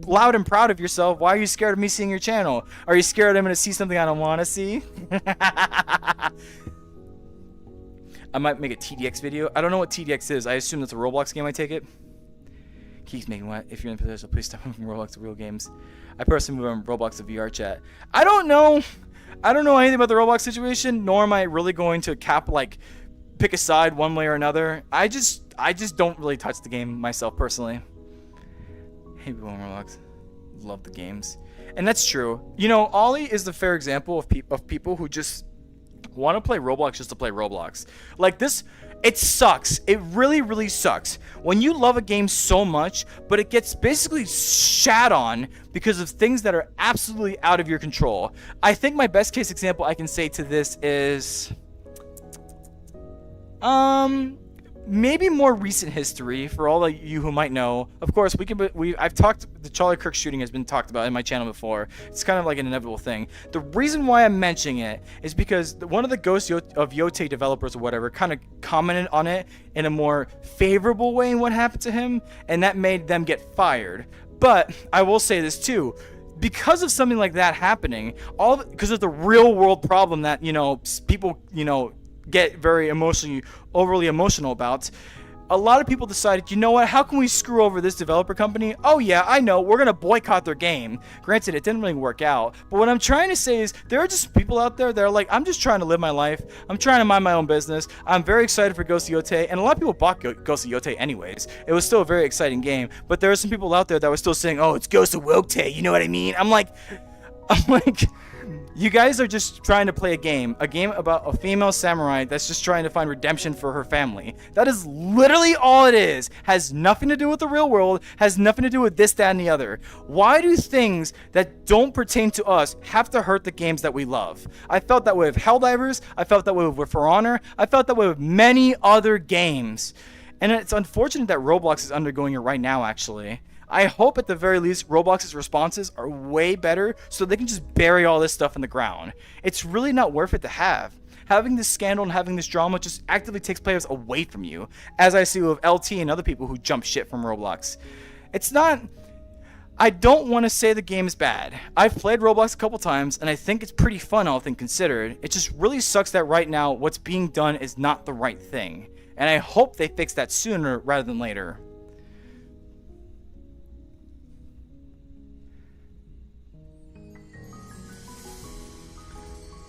loud and proud of yourself. Why are you scared of me seeing your channel? Are you scared I'm gonna see something I don't want to see? I might make a TDX video. I don't know what TDX is. I assume that's a Roblox game, I take it. Keeps making what? If you're in position, please stop moving Roblox to real games. I personally move on Roblox to VR chat. I don't know anything about the Roblox situation, nor am I really going to pick a side one way or another. I just don't really touch the game myself personally. Hey, people on Roblox, love the games, and that's true. You know, Ollie is the fair example of people who just want to play Roblox just to play Roblox. Like this, it sucks. It really, really sucks when you love a game so much, but it gets basically shat on because of things that are absolutely out of your control. I think my best case example I can say to this is, maybe more recent history for all of you who might know. Of course, I've talked. The Charlie Kirk shooting has been talked about in my channel before. It's kind of like an inevitable thing. The reason why I'm mentioning it is because one of the Ghost of Yote developers or whatever kind of commented on it in a more favorable way in what happened to him, and that made them get fired. But I will say this too. Because of something like that happening, because of the real world problem that people get very overly emotional about, a lot of people decided, you know what, how can we screw over this developer company? Oh yeah, I know, we're gonna boycott their game. Granted, it didn't really work out, but what I'm trying to say is there are just people out there that are like, I'm just trying to live my life, I'm trying to mind my own business, I'm very excited for Ghost of Yote, and a lot of people bought Ghost of Yote anyways. It was still a very exciting game, but there are some people out there that were still saying, oh, it's Ghost of Yote, you know what I mean? I'm like, you guys are just trying to play a game about a female samurai that's just trying to find redemption for her family. That is literally all it is. Has nothing to do with the real world, has nothing to do with this, that, and the other. Why do things that don't pertain to us have to hurt the games that we love? I felt that way with Helldivers, I felt that way with For Honor, I felt that way with many other games. And it's unfortunate that Roblox is undergoing it right now, actually. I hope at the very least Roblox's responses are way better so they can just bury all this stuff in the ground. It's really not worth it to have. Having this scandal and having this drama just actively takes players away from you, as I see with LT and other people who jump shit from Roblox. It's not... I don't want to say the game is bad. I've played Roblox a couple times, and I think it's pretty fun, all things considered. It just really sucks that right now what's being done is not the right thing. And I hope they fix that sooner rather than later.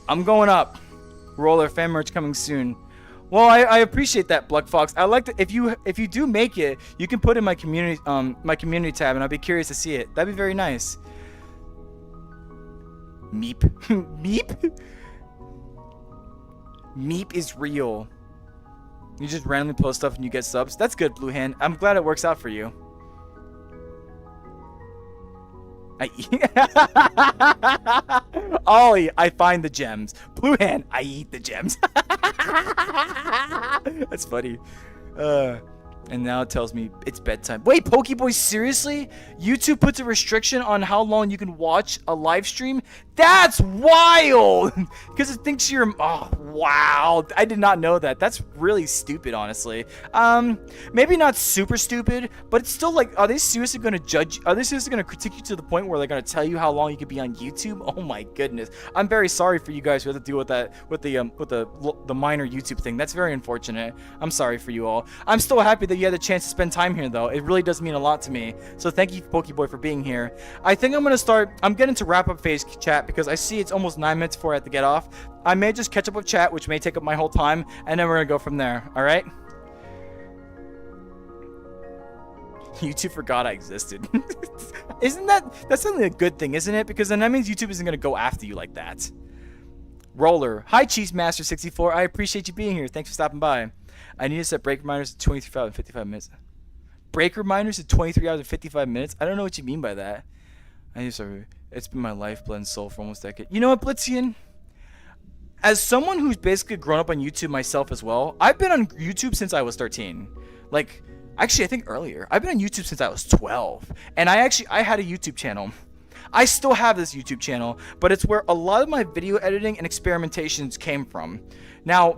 I'm going up. Roller fan merch coming soon. Well, I appreciate that, Blood Fox. I like to, if you do make it, you can put in my community tab, and I'll be curious to see it. That'd be very nice. Meep. Meep? Meep is real. You just randomly post stuff and you get subs. That's good, Blue Hand. I'm glad it works out for you. Ollie, I find the gems. Blue Hand, I eat the gems. That's funny. And now it tells me it's bedtime. Wait, Pokeboy, seriously? YouTube puts a restriction on how long you can watch a live stream? That's wild! Because it thinks you're... Oh, wow. I did not know that. That's really stupid, honestly. Maybe not super stupid, but it's still like, are they seriously going to judge... Are they seriously going to critique you to the point where they're going to tell you how long you could be on YouTube? Oh my goodness. I'm very sorry for you guys who have to deal with that, with the minor YouTube thing. That's very unfortunate. I'm sorry for you all. I'm still happy that you had the chance to spend time here, though. It really does mean a lot to me. So thank you, Pokeboy, for being here. I think I'm going to start... I'm getting to wrap-up phase chat because I see it's almost 9 minutes before I have to get off. I may just catch up with chat, which may take up my whole time, and then we're going to go from there. All right? YouTube forgot I existed. That's certainly a good thing, isn't it? Because then that means YouTube isn't going to go after you like that. Roller. Hi, Cheesemaster64. I appreciate you being here. Thanks for stopping by. I need to set break reminders to 23 hours and 55 minutes. Break reminders to 23 hours and 55 minutes? I don't know what you mean by that. It's been my lifeblood and soul for almost a decade. You know what, Blitzian? As someone who's basically grown up on YouTube myself as well, I've been on YouTube since I was 13. Like, actually, I think earlier. I've been on YouTube since I was 12. And I had a YouTube channel. I still have this YouTube channel, but it's where a lot of my video editing and experimentations came from. Now,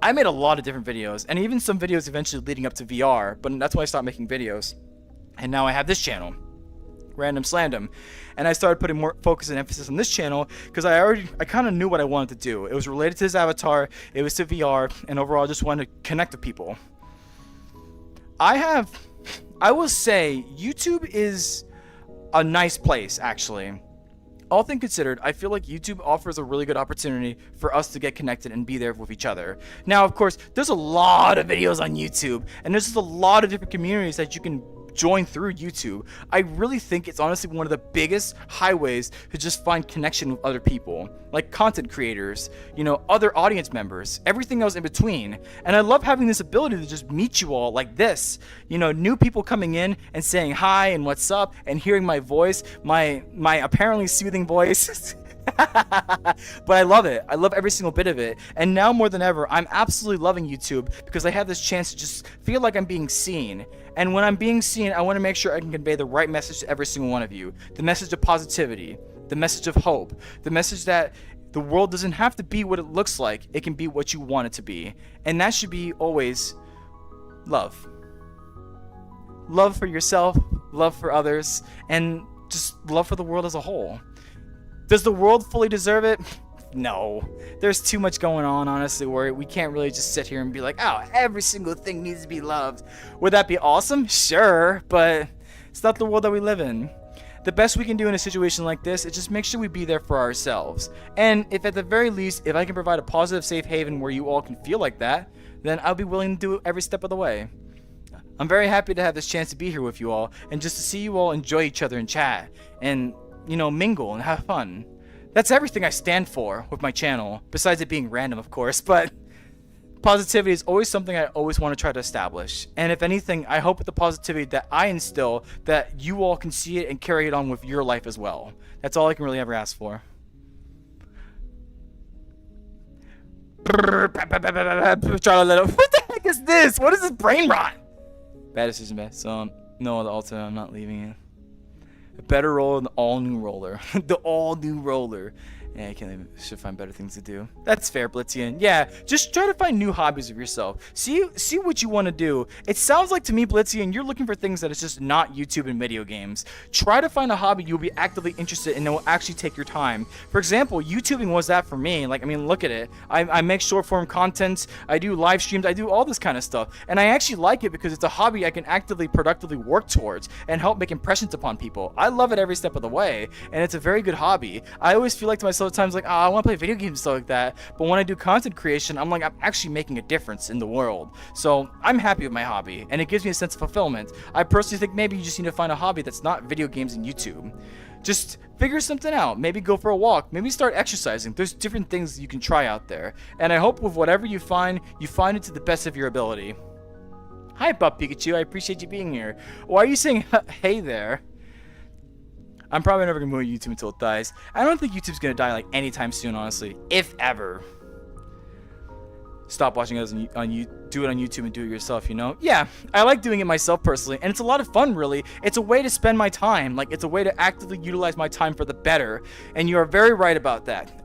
I made a lot of different videos, and even some videos eventually leading up to VR, but that's why I stopped making videos. And now I have this channel, Random Slandom, and I started putting more focus and emphasis on this channel because I kind of knew what I wanted to do. It was related to this avatar, it was to VR, and overall I just wanted to connect with people. I will say, YouTube is a nice place, actually. All things considered, I feel like YouTube offers a really good opportunity for us to get connected and be there with each other. Now, of course, there's a lot of videos on YouTube, and there's just a lot of different communities that you can join through YouTube. I really think it's honestly one of the biggest highways to just find connection with other people, like content creators, you know, other audience members, everything else in between. And I love having this ability to just meet you all like this, you know, new people coming in and saying hi and what's up and hearing my voice, my apparently soothing voice. But I love it. I love every single bit of it. And now more than ever, I'm absolutely loving YouTube because I have this chance to just feel like I'm being seen. And when I'm being seen, I want to make sure I can convey the right message to every single one of you. The message of positivity, the message of hope, the message that the world doesn't have to be what it looks like. It can be what you want it to be. And that should be always love. Love for yourself, love for others, and just love for the world as a whole. Does the world fully deserve it? No. There's too much going on, honestly, where we can't really just sit here and be like, oh, every single thing needs to be loved. Would that be awesome? Sure, but it's not the world that we live in. The best we can do in a situation like this is just make sure we be there for ourselves. And if at the very least, if I can provide a positive, safe haven where you all can feel like that, then I'll be willing to do it every step of the way. I'm very happy to have this chance to be here with you all, and just to see you all enjoy each other and chat, and, you know, mingle and have fun. That's everything I stand for with my channel, besides it being random, of course, but positivity is always something I always want to try to establish. And if anything, I hope with the positivity that I instill, that you all can see it and carry it on with your life as well. That's all I can really ever ask for. What the heck is this? What is this brain rot? Bad decision, bad. So, no, the Alta, I'm not leaving it. A better roller than the all-new roller. The all-new roller. Yeah, I can't even, should find better things to do. That's fair, Blitzian. Yeah, just try to find new hobbies of yourself. See what you want to do. It sounds like to me, Blitzian, you're looking for things that is just not YouTube and video games. Try to find a hobby you'll be actively interested in and will actually take your time. For example, YouTubing was that for me. Like, I mean, look at it. I make short-form content. I do live streams. I do all this kind of stuff. And I actually like it because it's a hobby I can actively, productively work towards and help make impressions upon people. I love it every step of the way, and it's a very good hobby. I always feel like to myself, times like, oh, I want to play video games and stuff like that, but when I do content creation, I'm like, I'm actually making a difference in the world. So I'm happy with my hobby, and it gives me a sense of fulfillment. I personally think maybe you just need to find a hobby that's not video games and YouTube. Just figure something out. Maybe go for a walk. Maybe start exercising. There's different things you can try out there, and I hope with whatever you find it to the best of your ability. Hi, Buff Pikachu. I appreciate you being here. Why are you saying hey there? I'm probably never gonna move YouTube until it dies. I don't think YouTube's gonna die like anytime soon, honestly, if ever. Stop watching us on you. Do it on YouTube and do it yourself. You know? Yeah, I like doing it myself personally, and it's a lot of fun. Really, it's a way to spend my time. Like, it's a way to actively utilize my time for the better. And you are very right about that.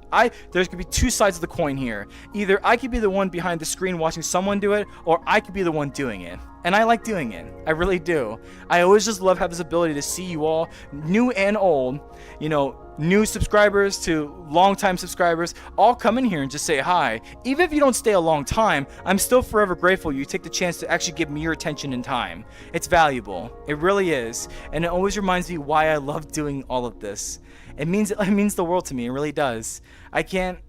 There's gonna be two sides of the coin here. Either I could be the one behind the screen watching someone do it, or I could be the one doing it. And I like doing it. I really do. I always just love having this ability to see you all, new and old, you know, new subscribers to long-time subscribers, all come in here and just say hi. Even if you don't stay a long time, I'm still forever grateful you take the chance to actually give me your attention and time. It's valuable. It really is. And it always reminds me why I love doing all of this. It means the world to me. It really does. I can't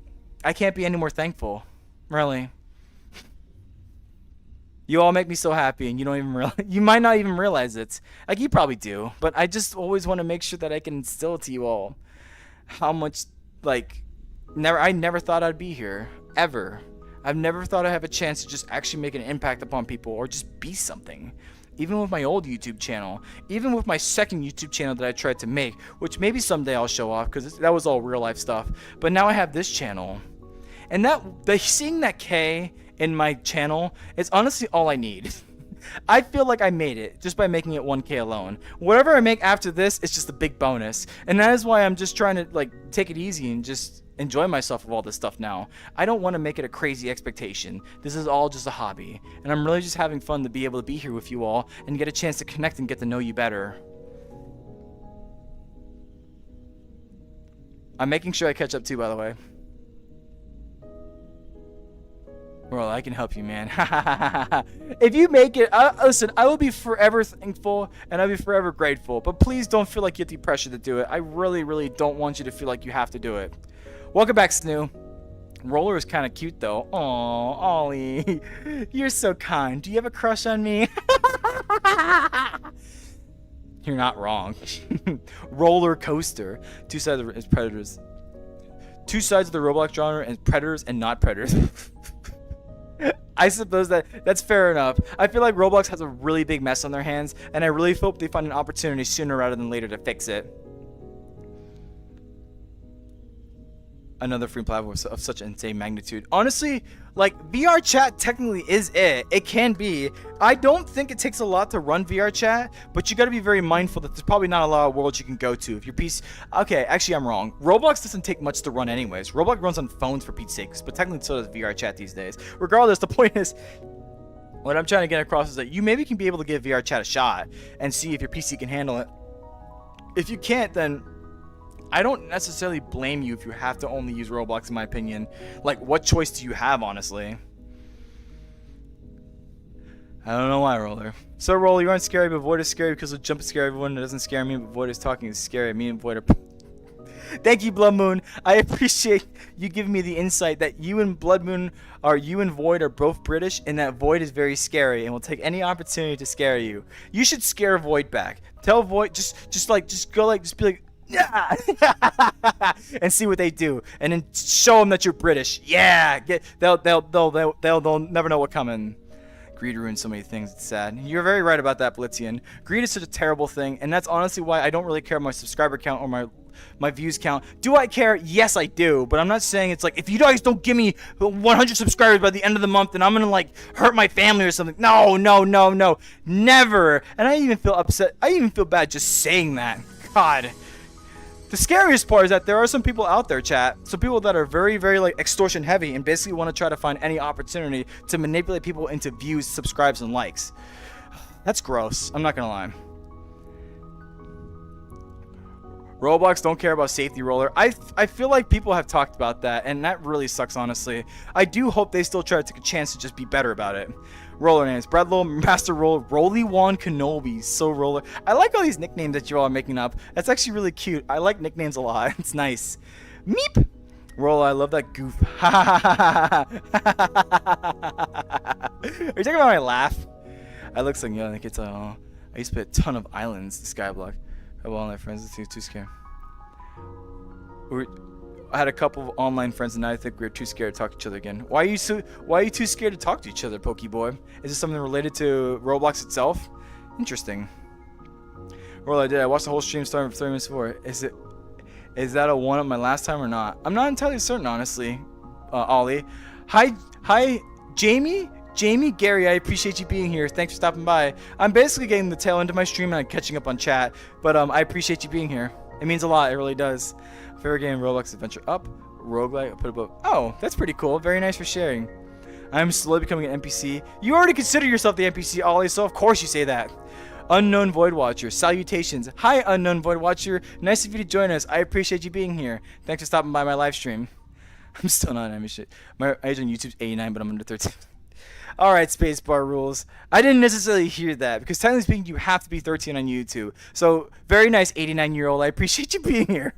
be any more thankful. Really. You all make me so happy, and you don't even you might not even realize it. Like, you probably do, but I just always want to make sure that I can instill to you all how much, like, I never thought I'd be here, ever. I've never thought I'd have a chance to just actually make an impact upon people or just be something. Even with my old YouTube channel, even with my second YouTube channel that I tried to make, which maybe someday I'll show off because that was all real life stuff. But now I have this channel, and seeing that K in my channel is honestly all I need. I feel like I made it just by making it 1K alone. Whatever I make after this is just a big bonus, and that is why I'm just trying to, like, take it easy and just enjoy myself with all this stuff now. I don't want to make it a crazy expectation. This is all just a hobby, and I'm really just having fun to be able to be here with you all and get a chance to connect and get to know you better. I'm making sure I catch up too, by the way. Well, I can help you, man. If you make it, listen, I will be forever thankful and I'll be forever grateful. But please don't feel like you have the pressure to do it. I really, really don't want you to feel like you have to do it. Welcome back, Snoo. Roller is kind of cute, though. Aw, Ollie. You're so kind. Do you have a crush on me? You're not wrong. Roller coaster. Two sides of it predators. Two sides of the Roblox genre and predators and not predators. I suppose that's fair enough. I feel like Roblox has a really big mess on their hands, and I really hope they find an opportunity sooner rather than later to fix it. another free platform of such insane magnitude. Honestly, like VR chat technically is it. It can be. I don't think it takes a lot to run VR chat, but you got to be very mindful that there's probably not a lot of worlds you can go to if your PC. Okay, actually I'm wrong. Roblox doesn't take much to run anyways. Roblox runs on phones for Pete's sakes, but technically so does VR chat these days. Regardless, the point is, what I'm trying to get across is that you maybe can be able to give VR chat a shot and see if your PC can handle it. If you can't, then I don't necessarily blame you if you have to only use Roblox, in my opinion. Like, what choice do you have, honestly? I don't know why, Roller. So, Roller, you aren't scary, but Void is scary because he'll jump and scare everyone. It doesn't scare me, but Void is talking is scary. Me and Void are... Thank you, Blood Moon. I appreciate you giving me the insight that you and Blood Moon, or you and Void, are both British, and that Void is very scary and will take any opportunity to scare you. You should scare Void back. Tell Void, just be like, yeah, and see what they do, and then show them that you're British. Yeah, they'll never know what coming. Greed ruins so many things. It's sad. You're very right about that, Blitzian. Greed is such a terrible thing, and that's honestly why I don't really care my subscriber count or my views count. Do I care? Yes, I do. But I'm not saying it's like, if you guys don't give me 100 subscribers by the end of the month, then I'm gonna like hurt my family or something. No, never. And I even feel upset. I even feel bad just saying that. God. The scariest part is that there are some people out there, chat. Some people that are very, very like extortion heavy and basically want to try to find any opportunity to manipulate people into views, subscribes, and likes. That's gross. I'm not gonna lie. Roblox don't care about safety, Roller. I feel like people have talked about that, and that really sucks, honestly. I do hope they still try to take a chance to just be better about it. Roller names: Bradlow, Master Roll, Rolly Wan Kenobi, So Roller. I like all these nicknames that you all are making up. That's actually really cute. I like nicknames a lot. It's nice. Meep. Roller, I love that goof. Are you talking about my laugh? I look so young. Like it's I used to play a ton of islands. Skyblock. I have all my friends. It's too scared. I had a couple of online friends, and now I think we're too scared to talk to each other again. Why are you too scared to talk to each other, Pokeboy? Is this something related to Roblox itself? Interesting. Well, I did. I watched the whole stream starting 30 minutes before. Is that a one of my last time or not? I'm not entirely certain, honestly. Ollie. Hi, Jamie. Gary, I appreciate you being here. Thanks for stopping by. I'm basically getting the tail end of my stream and I'm catching up on chat, but I appreciate you being here. It means a lot. It really does. Favorite game, Roblox Adventure Up, roguelike, put above. Oh, that's pretty cool. Very nice for sharing. I'm slowly becoming an NPC. You already consider yourself the NPC, Ollie, so of course you say that. Unknown Void Watcher, salutations. Hi, Unknown Void Watcher. Nice of you to join us. I appreciate you being here. Thanks for stopping by my live stream. I'm still not an shit. My age on YouTube's 89, but I'm under 13. Alright, spacebar rules. I didn't necessarily hear that, because technically speaking, you have to be 13 on YouTube. So, very nice, 89-year-old. I appreciate you being here.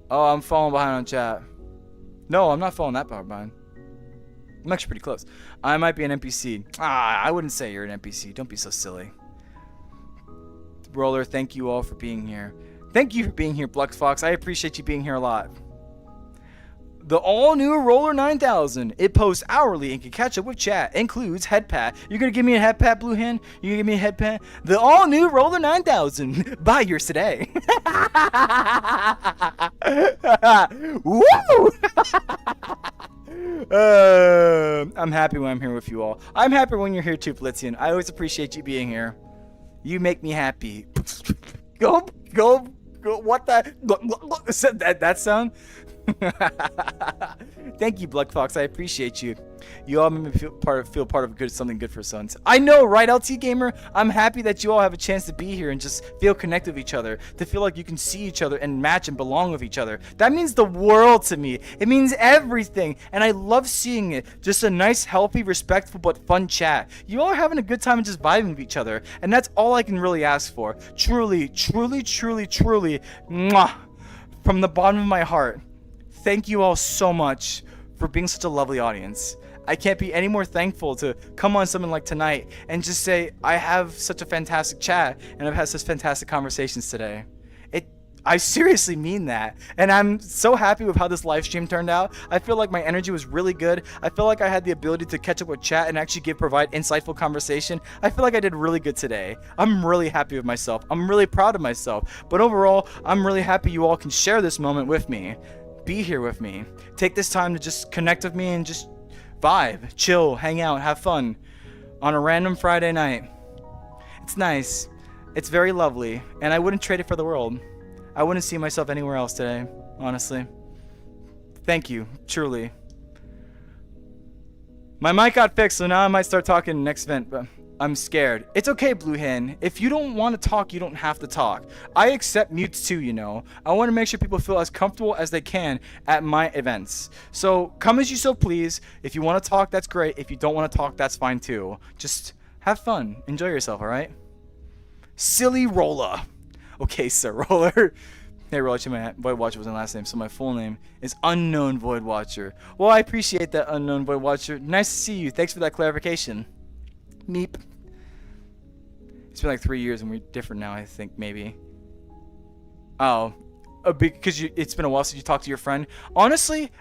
Oh, I'm falling behind on chat. No, I'm not falling that far behind. I'm actually pretty close. I might be an NPC. I wouldn't say you're an NPC. Don't be so silly. Roller, thank you all for being here. Thank you for being here, Blux Fox. I appreciate you being here a lot. The all-new Roller 9000. It posts hourly and can catch up with chat. Includes head pat. You're going to give me a head pat, Blue Hand? You're going to give me a head pat? The all-new Roller 9000. Buy yours today. Woo! I'm happy when I'm here with you all. I'm happy when you're here too, Blitzian. I always appreciate you being here. You make me happy. Go. What the? That sound? Thank you, Blood Fox. I appreciate you. You all made me feel part of something good for sons. I know, right, LT Gamer? I'm happy that you all have a chance to be here and just feel connected with each other, to feel like you can see each other and match and belong with each other. That means the world to me. It means everything, and I love seeing it. Just a nice, healthy, respectful, but fun chat. You all are having a good time and just vibing with each other, and that's all I can really ask for. Truly, mwah, from the bottom of my heart. Thank you all so much for being such a lovely audience. I can't be any more thankful to come on something like tonight and just say I have such a fantastic chat and I've had such fantastic conversations today. I seriously mean that. And I'm so happy with how this live stream turned out. I feel like my energy was really good. I feel like I had the ability to catch up with chat and actually provide insightful conversation. I feel like I did really good today. I'm really happy with myself. I'm really proud of myself. But overall, I'm really happy you all can share this moment with me. Be here with me. Take this time to just connect with me and just vibe, chill, hang out, have fun on a random Friday night. It's nice. It's very lovely. And I wouldn't trade it for the world. I wouldn't see myself anywhere else today, honestly. Thank you, truly. My mic got fixed, so now I might start talking next event, but I'm scared. It's okay, Blue Hen. If you don't want to talk, you don't have to talk. I accept mutes too, you know. I want to make sure people feel as comfortable as they can at my events. So come as you so please. If you want to talk, that's great. If you don't want to talk, that's fine too. Just have fun. Enjoy yourself, all right? Silly Rolla. Okay, sir, Roller. Hey, Roller, my Void Watcher was my last name, so my full name is Unknown Void Watcher. Well, I appreciate that, Unknown Void Watcher. Nice to see you. Thanks for that clarification. Meep. It's been like 3 years and we're different now, I think, maybe. Oh, because it's been a while since you talked to your friend. Honestly,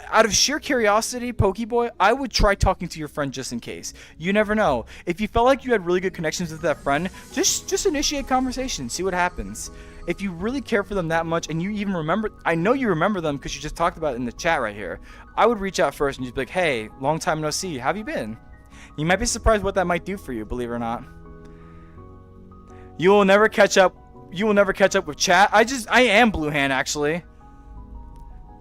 out of sheer curiosity, Pokeboy, I would try talking to your friend just in case. You never know. If you felt like you had really good connections with that friend, just initiate conversation. See what happens. If you really care for them that much and you even remember, I know you remember them because you just talked about it in the chat right here. I would reach out first and just be like, hey, long time no see. How have you been? You might be surprised what that might do for you, believe it or not. You will never catch up. You will never catch up with chat. I am Blue Hand, actually.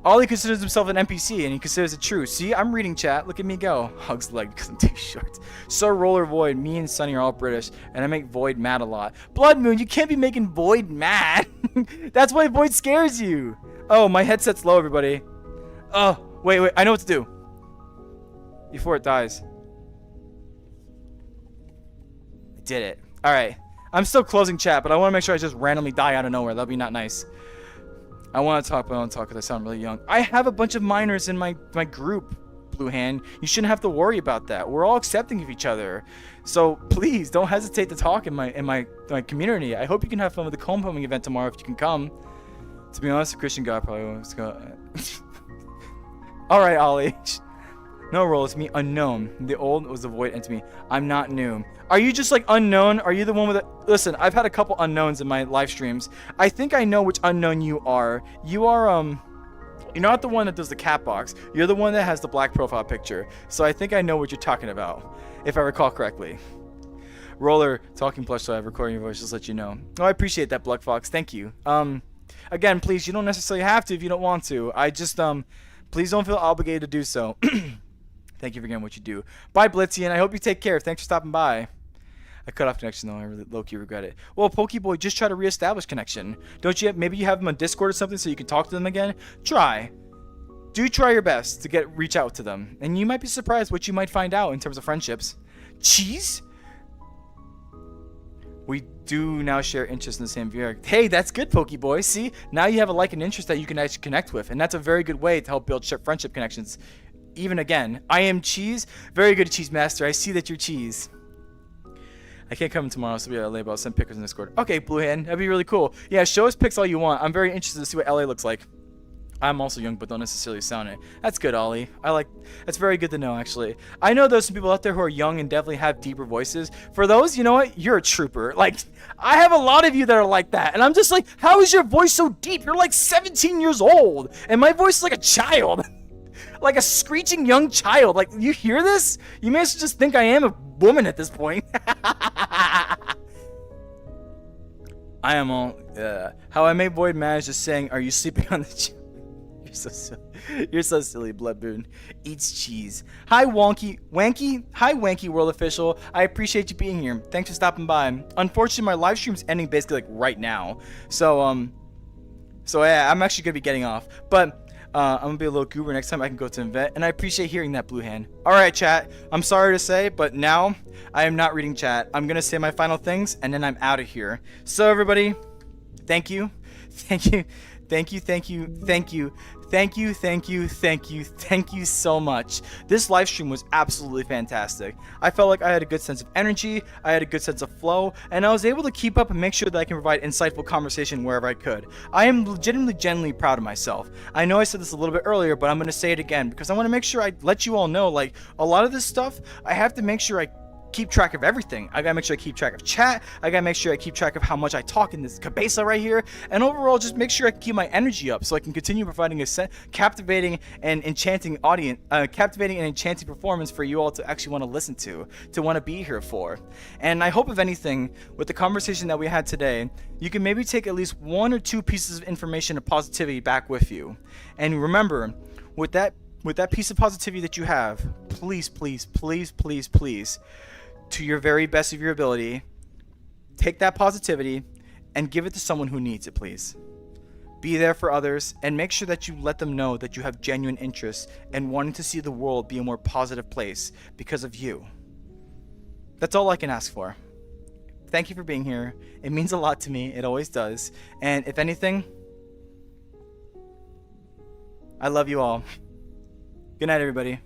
Ollie considers himself an NPC, and he considers it true. See, I'm reading chat. Look at me go. Hugs leg because I'm too short. So Roller Void, me and Sunny are all British, and I make Void mad a lot. Blood Moon, you can't be making Void mad. That's why Void scares you. Oh, my headset's low, everybody. Oh, wait. I know what to do. Before it dies. I did it. All right. I'm still closing chat, but I want to make sure I just randomly die out of nowhere. That'd be not nice. I want to talk, but I don't talk because I sound really young. I have a bunch of minors in my group, Blue Hand. You shouldn't have to worry about that. We're all accepting of each other. So please don't hesitate to talk in my community. I hope you can have fun with the homecoming event tomorrow if you can come. To be honest, a Christian guy probably wants to go. All right, Ollie. No role, it's me, Unknown. The old was the Void entity. I'm not new. Are you just like Unknown? Are you the one with the... Listen, I've had a couple unknowns in my live streams. I think I know which Unknown you are. You are, you're not the one that does the cat box. You're the one that has the black profile picture. So I think I know what you're talking about, if I recall correctly. Roller, talking plush, so I have recording your voice, just let you know. Oh, I appreciate that, Black Fox. Thank you. Again, please, you don't necessarily have to if you don't want to. I just, please don't feel obligated to do so. Thank you for getting what you do. Bye, Blitzy, and I hope you take care. Thanks for stopping by. I cut off connection, though. I really low-key regret it. Well, Pokeboy, just try to reestablish connection. Don't you maybe you have them on Discord or something so you can talk to them again? Try. Do try your best to reach out to them. And you might be surprised what you might find out in terms of friendships. Cheese? We do now share interests in the same view. Hey, that's good, Pokeboy. See? Now you have a like and interest that you can actually connect with. And that's a very good way to help build friendship connections. Even again, I am Cheese. Very good, Cheese Master. I see that you're Cheese. I can't come tomorrow, so we gotta label. I'll send pictures in Discord. Okay, Blue Hand. That'd be really cool. Yeah, show us pics all you want. I'm very interested to see what LA looks like. I'm also young, but don't necessarily sound it. That's good, Ollie. That's very good to know, actually. I know there's some people out there who are young and definitely have deeper voices. For those, you know what? You're a trooper. Like, I have a lot of you that are like that. And I'm just like, how is your voice so deep? You're like 17 years old. And my voice is like a child. Like a screeching young child. Like, you hear this? You may as well just think I am a woman at this point. I am all, how I made Void mad is just saying, are you sleeping on the You're so silly. You're so silly, Bloodboon. Eats cheese. Hi, Wanky. Hi, Wanky World Official. I appreciate you being here. Thanks for stopping by. Unfortunately, my live stream's ending basically like right now. So yeah, I'm actually gonna be getting off. But I'm gonna be a little goober next time I can go to an event, and I appreciate hearing that, Blue Hand. Alright, chat. I'm sorry to say, but now I am not reading chat. I'm gonna say my final things, and then I'm out of here. So everybody, thank you. Thank you, thank you, thank you, thank you, thank you, thank you, thank you so much. This live stream was absolutely fantastic. I felt like I had a good sense of energy, I had a good sense of flow, and I was able to keep up and make sure that I can provide insightful conversation wherever I could. I am legitimately, genuinely proud of myself. I know I said this a little bit earlier, but I'm going to say it again because I want to make sure I let you all know, like, a lot of this stuff, I have to make sure I keep track of everything. I gotta make sure I keep track of chat. I gotta make sure I keep track of how much I talk in this cabeza right here, and overall just make sure I can keep my energy up so I can continue providing a captivating and enchanting audience, captivating and enchanting performance for you all to actually want to listen to want to be here for. And I hope, if anything, with the conversation that we had today, you can maybe take at least 1 or 2 pieces of information of positivity back with you. And remember, with that piece of positivity that you have, please, please, please, please, please, to your very best of your ability, take that positivity and give it to someone who needs it, please. Be there for others and make sure that you let them know that you have genuine interest in wanting to see the world be a more positive place because of you. That's all I can ask for. Thank you for being here. It means a lot to me. It always does. And if anything, I love you all. Good night, everybody.